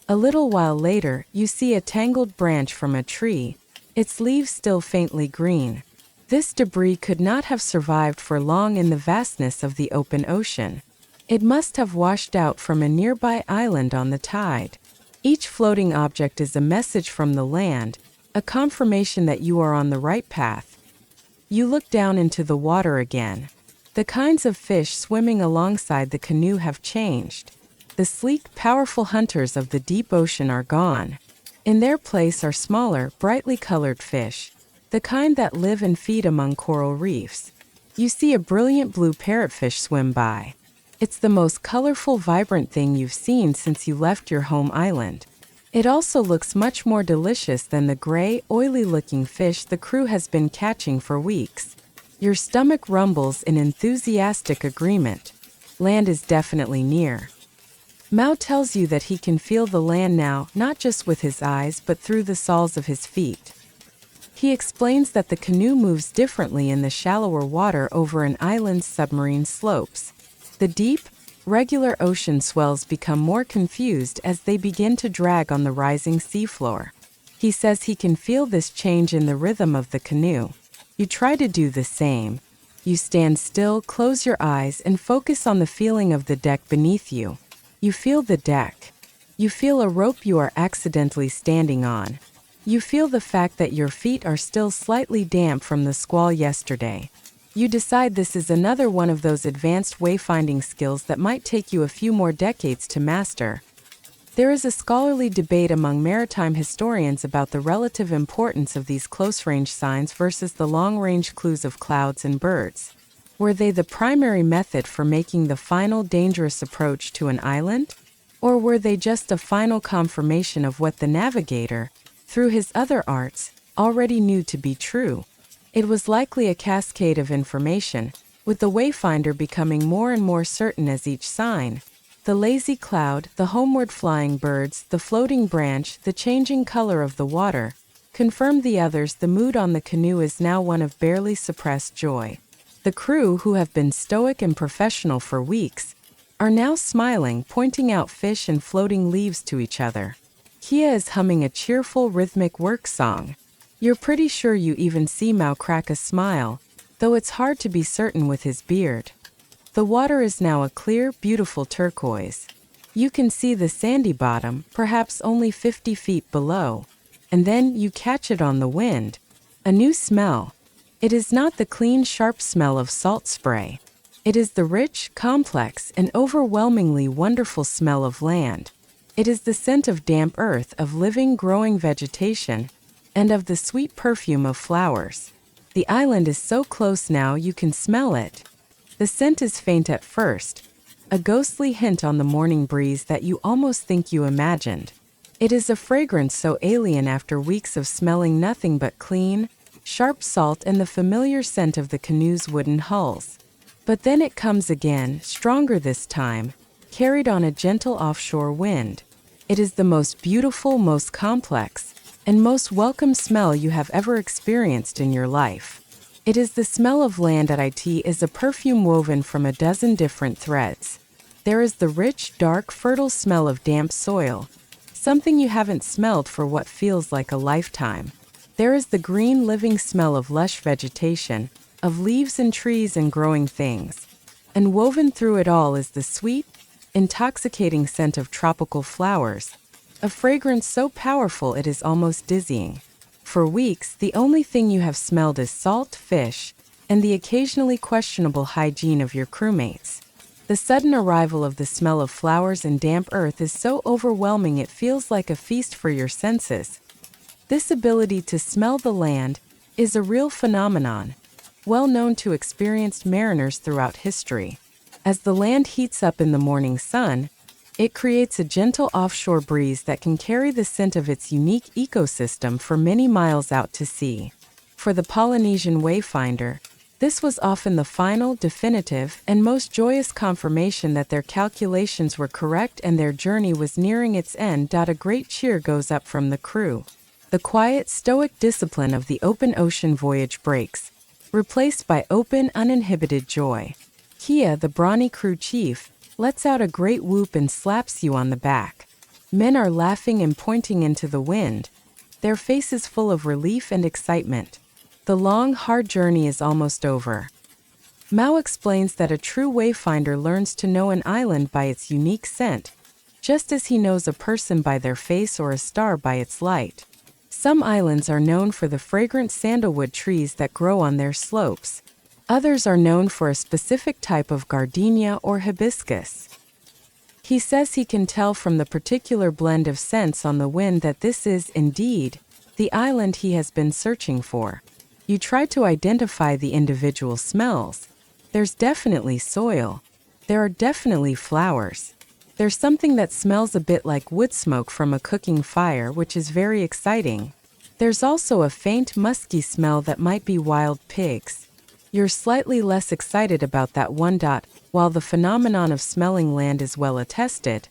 A little while later, you see a tangled branch from a tree, its leaves still faintly green. This debris could not have survived for long in the vastness of the open ocean. It must have washed out from a nearby island on the tide. Each floating object is a message from the land, a confirmation that you are on the right path. You look down into the water again. The kinds of fish swimming alongside the canoe have changed. The sleek, powerful hunters of the deep ocean are gone. In their place are smaller, brightly colored fish, the kind that live and feed among coral reefs. You see a brilliant blue parrotfish swim by. It's the most colorful, vibrant thing you've seen since you left your home island. It also looks much more delicious than the gray, oily-looking fish the crew has been catching for weeks. Your stomach rumbles in enthusiastic agreement. Land is definitely near. Mao tells you that he can feel the land now, not just with his eyes but through the soles of his feet. He explains that the canoe moves differently in the shallower water over an island's submarine slopes. The deep, regular ocean swells become more confused as they begin to drag on the rising seafloor. He says he can feel this change in the rhythm of the canoe. You try to do the same. You stand still, close your eyes, and focus on the feeling of the deck beneath you. You feel the deck. You feel a rope you are accidentally standing on. You feel the fact that your feet are still slightly damp from the squall yesterday. You decide this is another one of those advanced wayfinding skills that might take you a few more decades to master. There is a scholarly debate among maritime historians about the relative importance of these close-range signs versus the long-range clues of clouds and birds. Were they the primary method for making the final dangerous approach to an island? Or were they just a final confirmation of what the navigator, through his other arts, already knew to be true? It was likely a cascade of information, with the wayfinder becoming more and more certain as each sign. The lazy cloud, the homeward flying birds, the floating branch, the changing color of the water, confirmed the others. The mood on the canoe is now one of barely suppressed joy. The crew, who have been stoic and professional for weeks, are now smiling, pointing out fish and floating leaves to each other. Kia is humming a cheerful, rhythmic work song. You're pretty sure you even see Mao crack a smile, though it's hard to be certain with his beard. The water is now a clear, beautiful turquoise. You can see the sandy bottom, perhaps only 50 feet below, and then you catch it on the wind. A new smell. It is not the clean, sharp smell of salt spray. It is the rich, complex, and overwhelmingly wonderful smell of land. It is the scent of damp earth, of living, growing vegetation, and of the sweet perfume of flowers. The island is so close now you can smell it. The scent is faint at first, a ghostly hint on the morning breeze that you almost think you imagined. It is a fragrance so alien after weeks of smelling nothing but clean, sharp salt and the familiar scent of the canoe's wooden hulls. But then it comes again, stronger this time, carried on a gentle offshore wind. It is the most beautiful, most complex, and most welcome smell you have ever experienced in your life. It is the smell of land. It is a perfume woven from a dozen different threads. There is the rich, dark, fertile smell of damp soil, something you haven't smelled for what feels like a lifetime. There is the green, living smell of lush vegetation, of leaves and trees and growing things. And woven through it all is the sweet, intoxicating scent of tropical flowers, a fragrance so powerful it is almost dizzying. For weeks, the only thing you have smelled is salt, fish, and the occasionally questionable hygiene of your crewmates. The sudden arrival of the smell of flowers and damp earth is so overwhelming it feels like a feast for your senses. This ability to smell the land is a real phenomenon, well known to experienced mariners throughout history. As the land heats up in the morning sun, it creates a gentle offshore breeze that can carry the scent of its unique ecosystem for many miles out to sea. For the Polynesian Wayfinder, this was often the final, definitive, and most joyous confirmation that their calculations were correct and their journey was nearing its end. A great cheer goes up from the crew. The quiet, stoic discipline of the open ocean voyage breaks, replaced by open, uninhibited joy. Kia, the brawny crew chief, lets out a great whoop and slaps you on the back. Men are laughing and pointing into the wind, their faces full of relief and excitement. The long, hard journey is almost over. Mao explains that a true wayfinder learns to know an island by its unique scent, just as he knows a person by their face or a star by its light. Some islands are known for the fragrant sandalwood trees that grow on their slopes. Others are known for a specific type of gardenia or hibiscus. He says he can tell from the particular blend of scents on the wind that this is, indeed, the island he has been searching for. You try to identify the individual smells. There's definitely soil. There are definitely flowers. There's something that smells a bit like wood smoke from a cooking fire, which is very exciting. There's also a faint, musky smell that might be wild pigs. You're slightly less excited about that one. While the phenomenon of smelling land is well attested,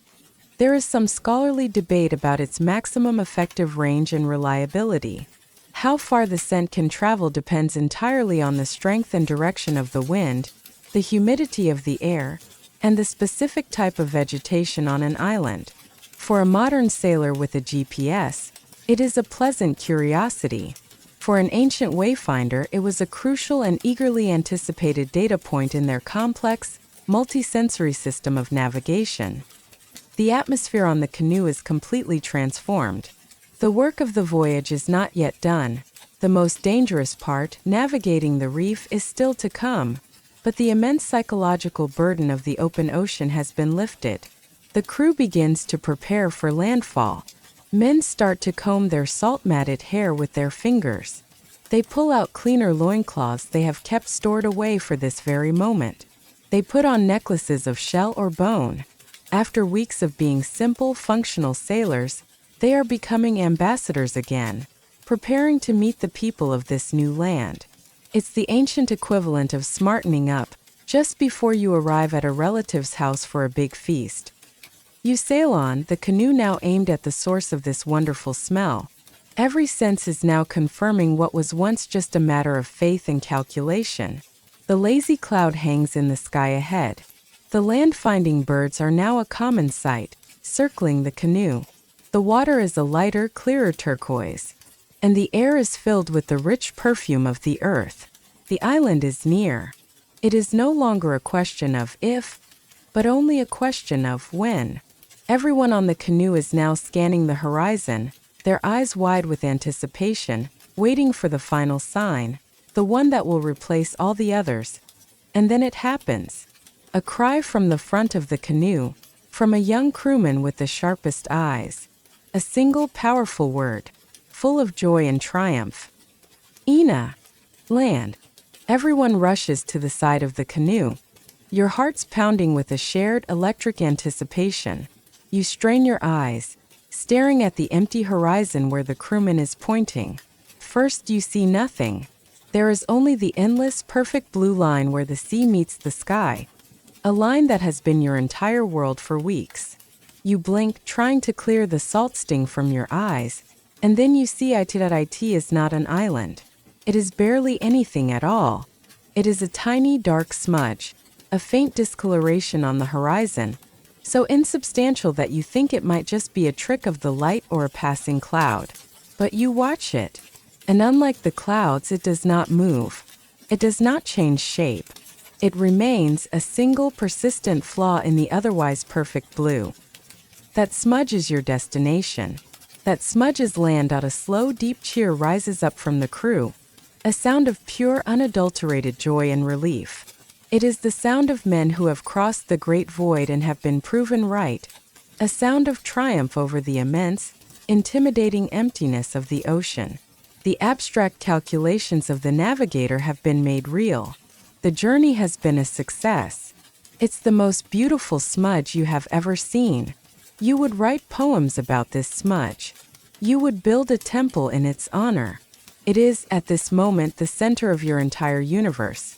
there is some scholarly debate about its maximum effective range and reliability. How far the scent can travel depends entirely on the strength and direction of the wind, the humidity of the air, and the specific type of vegetation on an island. For a modern sailor with a GPS, it is a pleasant curiosity. For an ancient wayfinder, it was a crucial and eagerly anticipated data point in their complex, multi-sensory system of navigation. The atmosphere on the canoe is completely transformed. The work of the voyage is not yet done. The most dangerous part, navigating the reef, is still to come. But the immense psychological burden of the open ocean has been lifted. The crew begins to prepare for landfall. Men start to comb their salt-matted hair with their fingers. They pull out cleaner loincloths they have kept stored away for this very moment. They put on necklaces of shell or bone. After weeks of being simple, functional sailors, they are becoming ambassadors again, preparing to meet the people of this new land. It's the ancient equivalent of smartening up, just before you arrive at a relative's house for a big feast. You sail on, the canoe now aimed at the source of this wonderful smell. Every sense is now confirming what was once just a matter of faith and calculation. The lazy cloud hangs in the sky ahead. The land-finding birds are now a common sight, circling the canoe. The water is a lighter, clearer turquoise, and the air is filled with the rich perfume of the earth. The island is near. It is no longer a question of if, but only a question of when. Everyone on the canoe is now scanning the horizon, their eyes wide with anticipation, waiting for the final sign, the one that will replace all the others. And then it happens. A cry from the front of the canoe, from a young crewman with the sharpest eyes. A single powerful word, full of joy and triumph. Ina. Land. Everyone rushes to the side of the canoe. Your heart's pounding with a shared electric anticipation. You strain your eyes, staring at the empty horizon where the crewman is pointing. First you see nothing. There is only the endless, perfect blue line where the sea meets the sky. A line that has been your entire world for weeks. You blink, trying to clear the salt sting from your eyes, and then you see it is not an island. It is barely anything at all. It is a tiny, dark smudge. a faint discoloration on the horizon, so insubstantial that you think it might just be a trick of the light or a passing cloud. But you watch it, and unlike the clouds, it does not move. It does not change shape. It remains a single persistent flaw in the otherwise perfect blue. That smudge is your destination. That smudge is land. A slow, deep cheer rises up from the crew, a sound of pure, unadulterated joy and relief. It is the sound of men who have crossed the great void and have been proven right, a sound of triumph over the immense, intimidating emptiness of the ocean. The abstract calculations of the navigator have been made real. The journey has been a success. It's the most beautiful smudge you have ever seen. You would write poems about this smudge. You would build a temple in its honor. It is, at this moment, the center of your entire universe.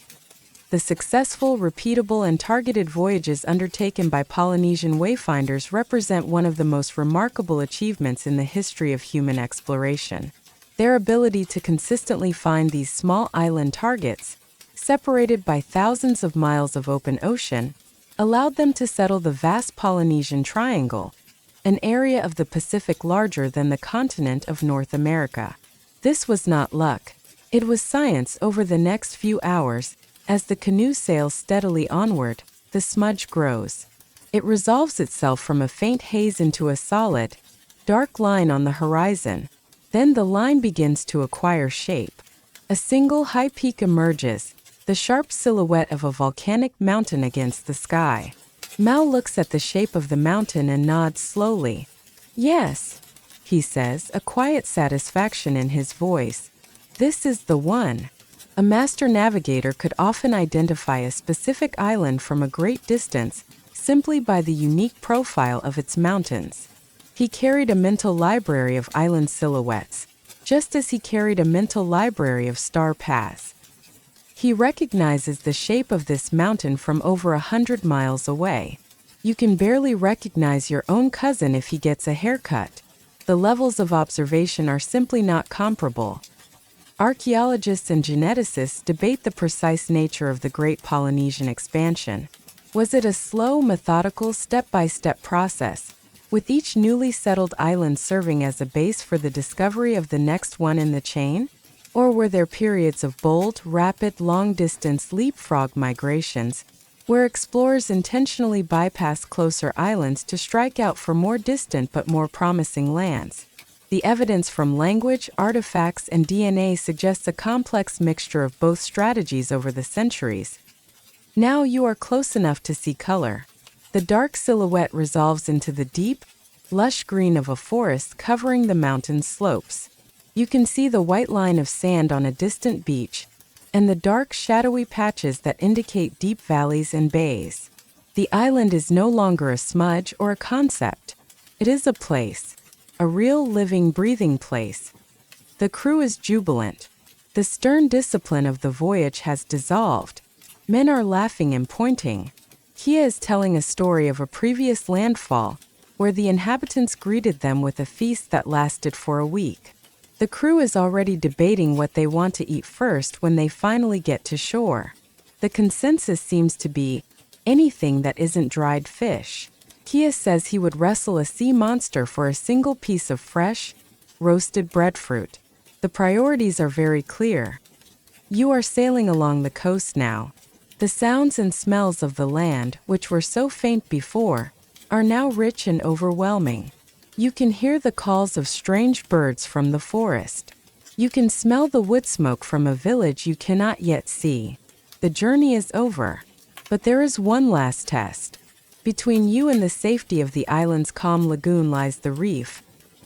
The successful, repeatable, and targeted voyages undertaken by Polynesian wayfinders represent one of the most remarkable achievements in the history of human exploration. Their ability to consistently find these small island targets, separated by thousands of miles of open ocean, allowed them to settle the vast Polynesian Triangle, an area of the Pacific larger than the continent of North America. This was not luck. It was science. Over the next few hours, as the canoe sails steadily onward, the smudge grows. It resolves itself from a faint haze into a solid, dark line on the horizon. Then the line begins to acquire shape. A single high peak emerges, the sharp silhouette of a volcanic mountain against the sky. Mal looks at the shape of the mountain and nods slowly. "Yes," he says, a quiet satisfaction in his voice. "This is the one." A master navigator could often identify a specific island from a great distance simply by the unique profile of its mountains. He carried a mental library of island silhouettes, just as he carried a mental library of star paths. He recognizes the shape of this mountain from over 100 miles away. You can barely recognize your own cousin if he gets a haircut. The levels of observation are simply not comparable. Archaeologists and geneticists debate the precise nature of the Great Polynesian Expansion. Was it a slow, methodical, step-by-step process, with each newly settled island serving as a base for the discovery of the next one in the chain? Or were there periods of bold, rapid, long-distance leapfrog migrations, where explorers intentionally bypassed closer islands to strike out for more distant but more promising lands? The evidence from language, artifacts, and DNA suggests a complex mixture of both strategies over the centuries. Now you are close enough to see color. The dark silhouette resolves into the deep, lush green of a forest covering the mountain slopes. You can see the white line of sand on a distant beach, and the dark, shadowy patches that indicate deep valleys and bays. The island is no longer a smudge or a concept. It is a place. A real, living, breathing place. The crew is jubilant. The stern discipline of the voyage has dissolved. Men are laughing and pointing. Kia is telling a story of a previous landfall, where the inhabitants greeted them with a feast that lasted for a week. The crew is already debating what they want to eat first when they finally get to shore. The consensus seems to be anything that isn't dried fish. Kia says he would wrestle a sea monster for a single piece of fresh, roasted breadfruit. The priorities are very clear. You are sailing along the coast now. The sounds and smells of the land, which were so faint before, are now rich and overwhelming. You can hear the calls of strange birds from the forest. You can smell the wood smoke from a village you cannot yet see. The journey is over. But there is one last test. Between you and the safety of the island's calm lagoon lies the reef,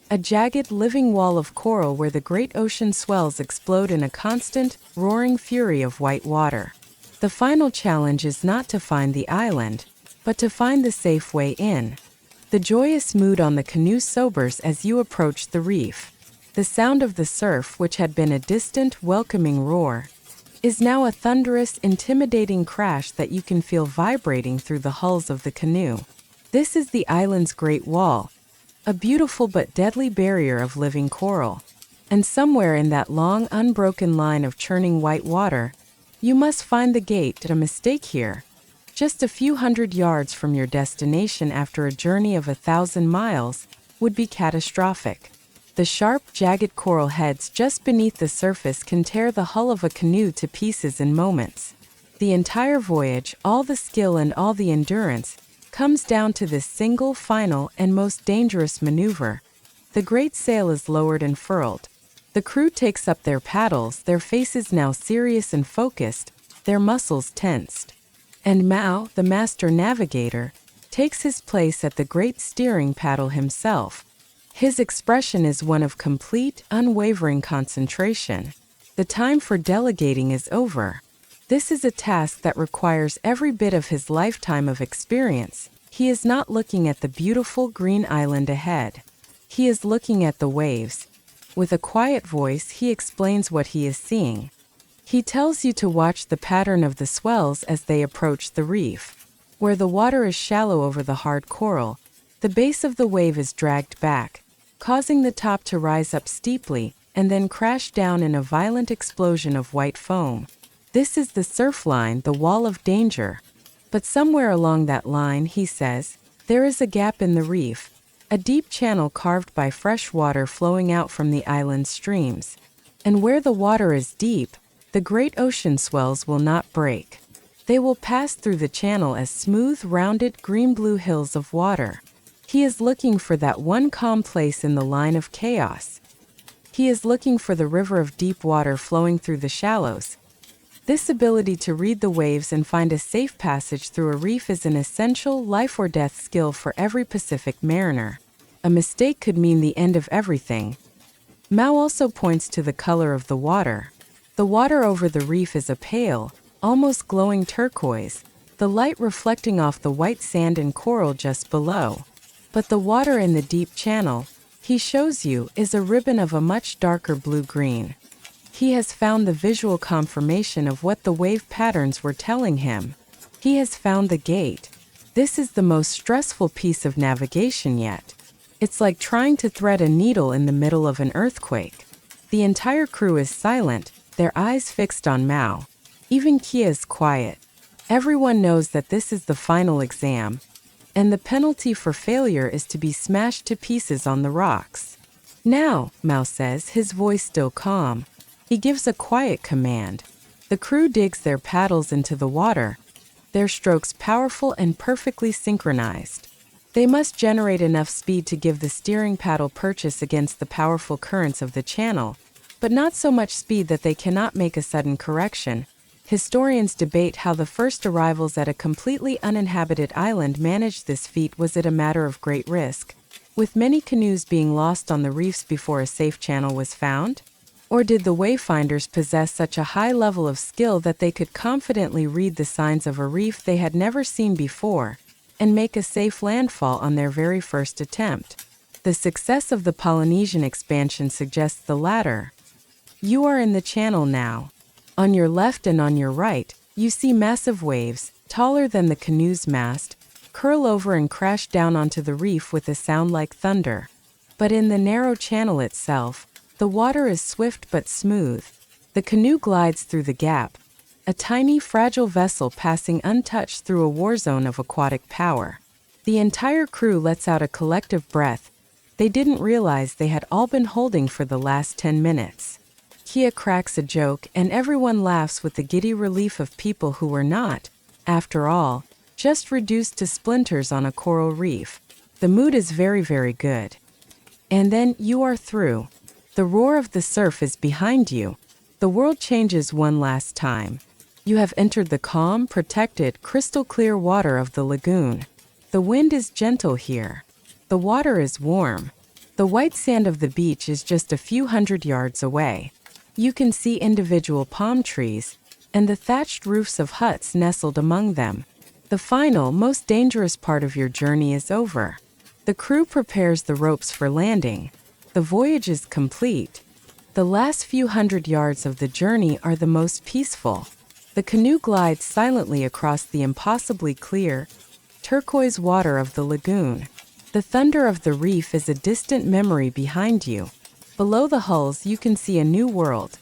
a jagged, living wall of coral where the great ocean swells explode in a constant, roaring fury of white water. The final challenge is not to find the island, but to find the safe way in. The joyous mood on the canoe sobers as you approach the reef. The sound of the surf, which had been a distant, welcoming roar, is now a thunderous, intimidating crash that you can feel vibrating through the hulls of the canoe. This is the island's Great Wall, a beautiful but deadly barrier of living coral. And somewhere in that long, unbroken line of churning white water, you must find the gate. A mistake here, just a few hundred yards from your destination after a journey of 1,000 miles, would be catastrophic. The sharp, jagged coral heads just beneath the surface can tear the hull of a canoe to pieces in moments. The entire voyage, all the skill and all the endurance, comes down to this single, final, and most dangerous maneuver. The great sail is lowered and furled. The crew takes up their paddles, their faces now serious and focused, their muscles tensed. And Mao, the master navigator, takes his place at the great steering paddle himself. His expression is one of complete, unwavering concentration. The time for delegating is over. This is a task that requires every bit of his lifetime of experience. He is not looking at the beautiful green island ahead. He is looking at the waves. With a quiet voice, he explains what he is seeing. He tells you to watch the pattern of the swells as they approach the reef. Where the water is shallow over the hard coral, the base of the wave is dragged back, causing the top to rise up steeply and then crash down in a violent explosion of white foam. This is the surf line, the wall of danger. But somewhere along that line, he says, there is a gap in the reef, a deep channel carved by fresh water flowing out from the island's streams. And where the water is deep, the great ocean swells will not break. They will pass through the channel as smooth, rounded, green-blue hills of water. He is looking for that one calm place in the line of chaos. He is looking for the river of deep water flowing through the shallows. This ability to read the waves and find a safe passage through a reef is an essential life-or-death skill for every Pacific mariner. A mistake could mean the end of everything. Mao also points to the color of the water. The water over the reef is a pale, almost glowing turquoise, the light reflecting off the white sand and coral just below. But the water in the deep channel, he shows you, is a ribbon of a much darker blue-green. He has found the visual confirmation of what the wave patterns were telling him. He has found the gate. This is the most stressful piece of navigation yet. It's like trying to thread a needle in the middle of an earthquake. The entire crew is silent, their eyes fixed on Mao. Even Kia is quiet. Everyone knows that this is the final exam, and the penalty for failure is to be smashed to pieces on the rocks. Now, Mao says, his voice still calm. He gives a quiet command. The crew digs their paddles into the water, their strokes powerful and perfectly synchronized. They must generate enough speed to give the steering paddle purchase against the powerful currents of the channel, but not so much speed that they cannot make a sudden correction. Historians debate how the first arrivals at a completely uninhabited island managed this feat. Was it a matter of great risk, with many canoes being lost on the reefs before a safe channel was found? Or did the Wayfinders possess such a high level of skill that they could confidently read the signs of a reef they had never seen before and make a safe landfall on their very first attempt? The success of the Polynesian expansion suggests the latter. You are in the channel now. On your left and on your right, you see massive waves, taller than the canoe's mast, curl over and crash down onto the reef with a sound like thunder. But in the narrow channel itself, the water is swift but smooth. The canoe glides through the gap, a tiny, fragile vessel passing untouched through a war zone of aquatic power. The entire crew lets out a collective breath. They didn't realize they had all been holding for the last 10 minutes. Kia cracks a joke, and everyone laughs with the giddy relief of people who were not, after all, just reduced to splinters on a coral reef. The mood is very, very good. And then you are through. The roar of the surf is behind you. The world changes one last time. You have entered the calm, protected, crystal-clear water of the lagoon. The wind is gentle here. The water is warm. The white sand of the beach is just a few hundred yards away. You can see individual palm trees, and the thatched roofs of huts nestled among them. The final, most dangerous part of your journey is over. The crew prepares the ropes for landing. The voyage is complete. The last few hundred yards of the journey are the most peaceful. The canoe glides silently across the impossibly clear, turquoise water of the lagoon. The thunder of the reef is a distant memory behind you. Below the hulls you can see a new world.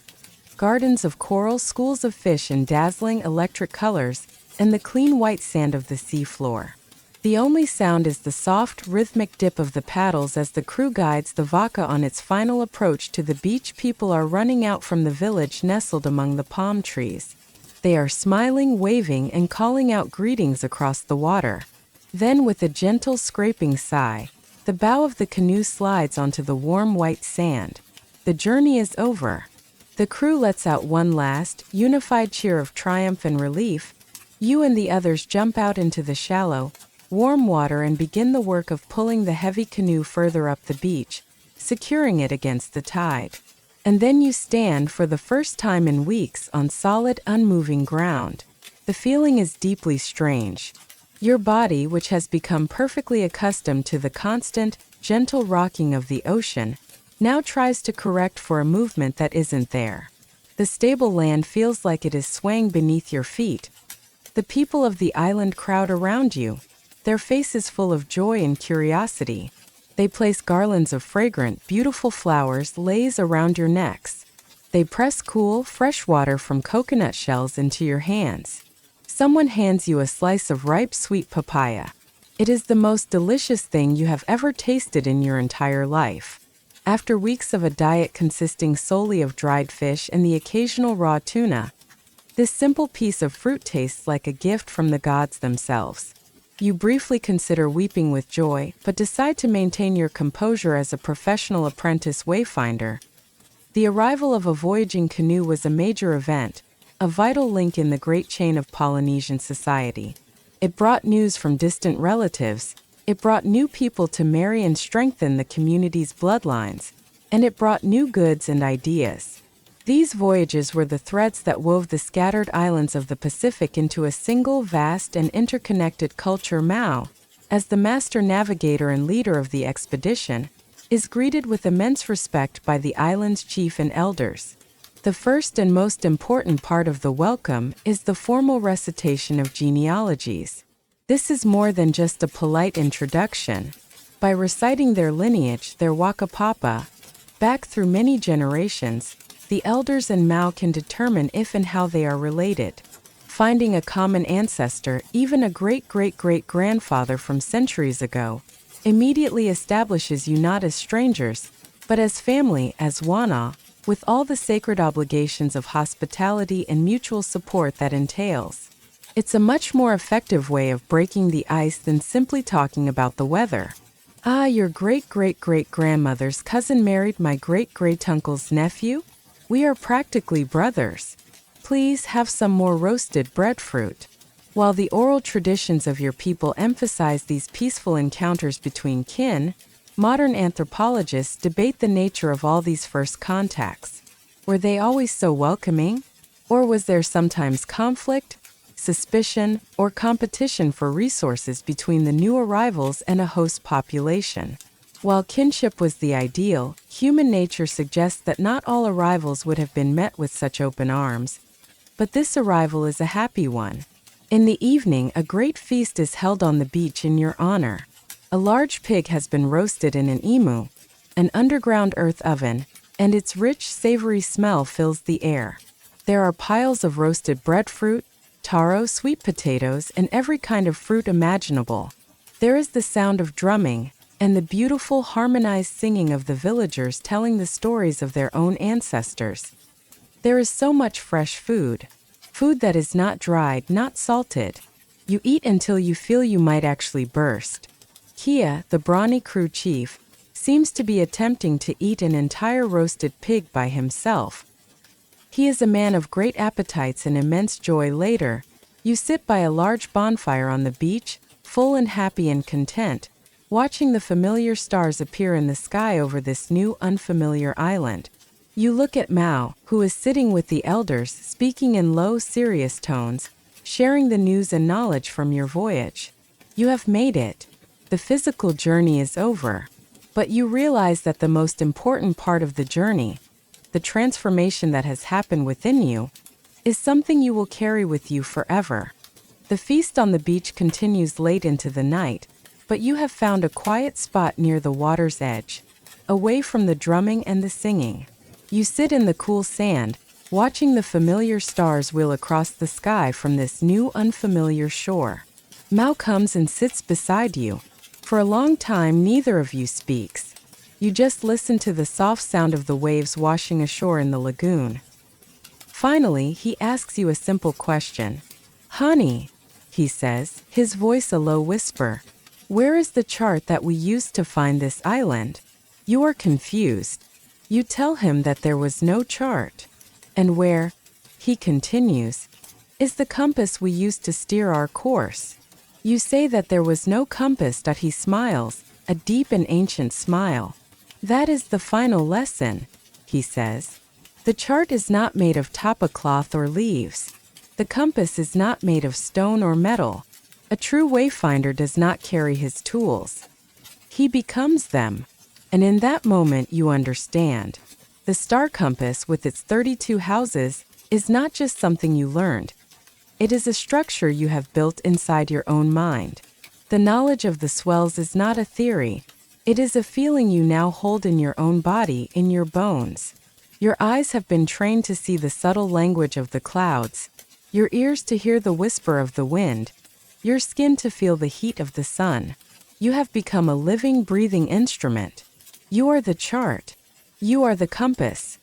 Gardens of coral, schools of fish in dazzling electric colors, and the clean white sand of the sea floor. The only sound is the soft, rhythmic dip of the paddles as the crew guides the vaca on its final approach to the beach. People are running out from the village nestled among the palm trees. They are smiling, waving, and calling out greetings across the water. Then, with a gentle scraping sigh, the bow of the canoe slides onto the warm white sand. The journey is over. The crew lets out one last, unified cheer of triumph and relief. You and the others jump out into the shallow, warm water and begin the work of pulling the heavy canoe further up the beach, securing it against the tide. And then you stand for the first time in weeks on solid, unmoving ground. The feeling is deeply strange. Your body, which has become perfectly accustomed to the constant, gentle rocking of the ocean, now tries to correct for a movement that isn't there. The stable land feels like it is swaying beneath your feet. The people of the island crowd around you, their faces full of joy and curiosity. They place garlands of fragrant, beautiful flowers lays around your necks. They press cool, fresh water from coconut shells into your hands. Someone hands you a slice of ripe, sweet papaya. It is the most delicious thing you have ever tasted in your entire life. After weeks of a diet consisting solely of dried fish and the occasional raw tuna, this simple piece of fruit tastes like a gift from the gods themselves. You briefly consider weeping with joy, but decide to maintain your composure as a professional apprentice wayfinder. The arrival of a voyaging canoe was a major event, a vital link in the great chain of Polynesian society. It brought news from distant relatives, it brought new people to marry and strengthen the community's bloodlines, and it brought new goods and ideas. These voyages were the threads that wove the scattered islands of the Pacific into a single vast and interconnected culture. Mao, as the master navigator and leader of the expedition, is greeted with immense respect by the island's chief and elders. The first and most important part of the welcome is the formal recitation of genealogies. This is more than just a polite introduction. By reciting their lineage, their wakapapa, back through many generations, the elders and Mao can determine if and how they are related. Finding a common ancestor, even a great-great-great-grandfather from centuries ago, immediately establishes you not as strangers, but as family, as wana, with all the sacred obligations of hospitality and mutual support that entails. It's a much more effective way of breaking the ice than simply talking about the weather. Ah, your great-great-great-grandmother's cousin married my great-great-uncle's nephew? We are practically brothers. Please have some more roasted breadfruit. While the oral traditions of your people emphasize these peaceful encounters between kin, modern anthropologists debate the nature of all these first contacts. Were they always so welcoming? Or was there sometimes conflict, suspicion, or competition for resources between the new arrivals and a host population? While kinship was the ideal, human nature suggests that not all arrivals would have been met with such open arms. But this arrival is a happy one. In the evening, a great feast is held on the beach in your honor. A large pig has been roasted in an imu, an underground earth oven, and its rich, savory smell fills the air. There are piles of roasted breadfruit, taro, sweet potatoes, and every kind of fruit imaginable. There is the sound of drumming, and the beautiful harmonized singing of the villagers telling the stories of their own ancestors. There is so much fresh food that is not dried, not salted. You eat until you feel you might actually burst. Kia, the brawny crew chief, seems to be attempting to eat an entire roasted pig by himself. He is a man of great appetites and immense joy. Later, you sit by a large bonfire on the beach, full and happy and content, watching the familiar stars appear in the sky over this new, unfamiliar island. You look at Mao, who is sitting with the elders, speaking in low, serious tones, sharing the news and knowledge from your voyage. You have made it. The physical journey is over. But you realize that the most important part of the journey, the transformation that has happened within you, is something you will carry with you forever. The feast on the beach continues late into the night, but you have found a quiet spot near the water's edge, away from the drumming and the singing. You sit in the cool sand, watching the familiar stars wheel across the sky from this new unfamiliar shore. Mao comes and sits beside you. For a long time, neither of you speaks. You just listen to the soft sound of the waves washing ashore in the lagoon. Finally, he asks you a simple question. "Honey," he says, his voice a low whisper, "where is the chart that we used to find this island?" You are confused. You tell him that there was no chart. "And where," he continues, "is the compass we used to steer our course?" You say that there was no compass. He smiles, a deep and ancient smile. "That is the final lesson," he says. "The chart is not made of tapa cloth or leaves. The compass is not made of stone or metal. A true wayfinder does not carry his tools. He becomes them. And in that moment you understand. The star compass with its 32 houses is not just something you learned. It is a structure you have built inside your own mind. The knowledge of the swells is not a theory. It is a feeling you now hold in your own body, in your bones. Your eyes have been trained to see the subtle language of the clouds, your ears to hear the whisper of the wind, your skin to feel the heat of the sun. You have become a living, breathing instrument. You are the chart. You are the compass."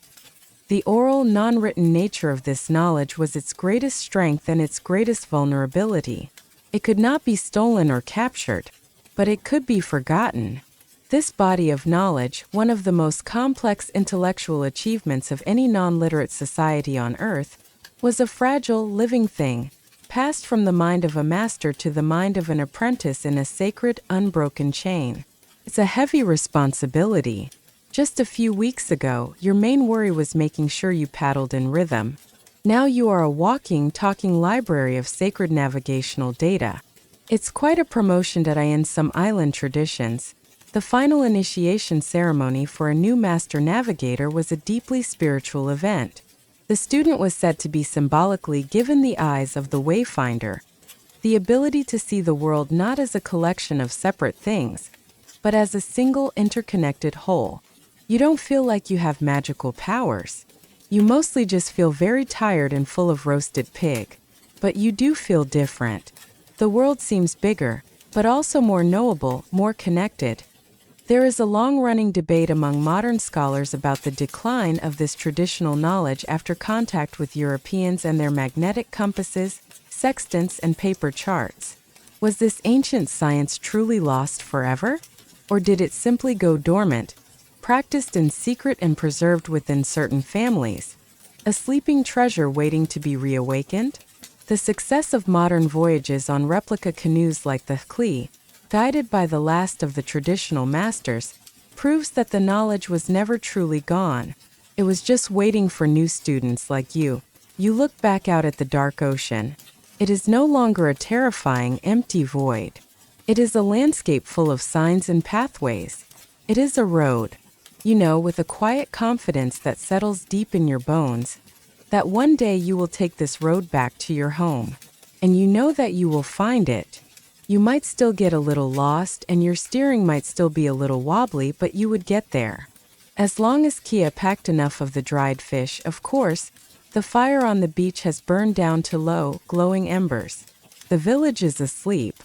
The oral, non-written nature of this knowledge was its greatest strength and its greatest vulnerability. It could not be stolen or captured, but it could be forgotten. This body of knowledge, one of the most complex intellectual achievements of any non-literate society on Earth, was a fragile, living thing, passed from the mind of a master to the mind of an apprentice in a sacred, unbroken chain. It's a heavy responsibility. Just a few weeks ago, your main worry was making sure you paddled in rhythm. Now you are a walking, talking library of sacred navigational data. It's quite a promotion in some island traditions. The final initiation ceremony for a new master navigator was a deeply spiritual event. The student was said to be symbolically given the eyes of the wayfinder, the ability to see the world not as a collection of separate things, but as a single interconnected whole. You don't feel like you have magical powers. You mostly just feel very tired and full of roasted pig. But you do feel different. The world seems bigger, but also more knowable, more connected. There is a long-running debate among modern scholars about the decline of this traditional knowledge after contact with Europeans and their magnetic compasses, sextants, and paper charts. Was this ancient science truly lost forever? Or did it simply go dormant, practiced in secret and preserved within certain families? A sleeping treasure waiting to be reawakened? The success of modern voyages on replica canoes like the Klee, guided by the last of the traditional masters, proves that the knowledge was never truly gone. It was just waiting for new students like you. You look back out at the dark ocean. It is no longer a terrifying, empty void. It is a landscape full of signs and pathways. It is a road, with a quiet confidence that settles deep in your bones, that one day you will take this road back to your home. And you know that you will find it. You might still get a little lost and your steering might still be a little wobbly, but you would get there. As long as Kia packed enough of the dried fish, of course, the fire on the beach has burned down to low, glowing embers. The village is asleep.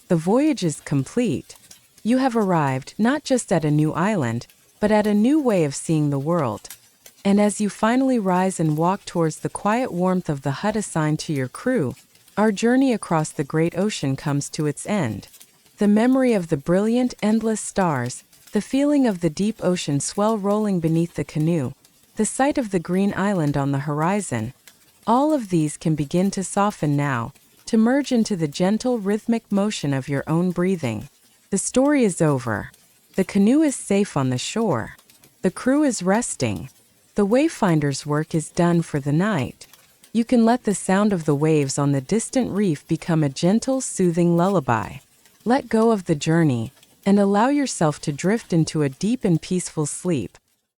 The voyage is complete. You have arrived not just at a new island, but at a new way of seeing the world. And as you finally rise and walk towards the quiet warmth of the hut assigned to your crew, our journey across the great ocean comes to its end. The memory of the brilliant, endless stars, the feeling of the deep ocean swell rolling beneath the canoe, the sight of the green island on the horizon, all of these can begin to soften now, to merge into the gentle, rhythmic motion of your own breathing. The story is over. The canoe is safe on the shore. The crew is resting. The wayfinder's work is done for the night. You can let the sound of the waves on the distant reef become a gentle, soothing lullaby. Let go of the journey and allow yourself to drift into a deep and peaceful sleep.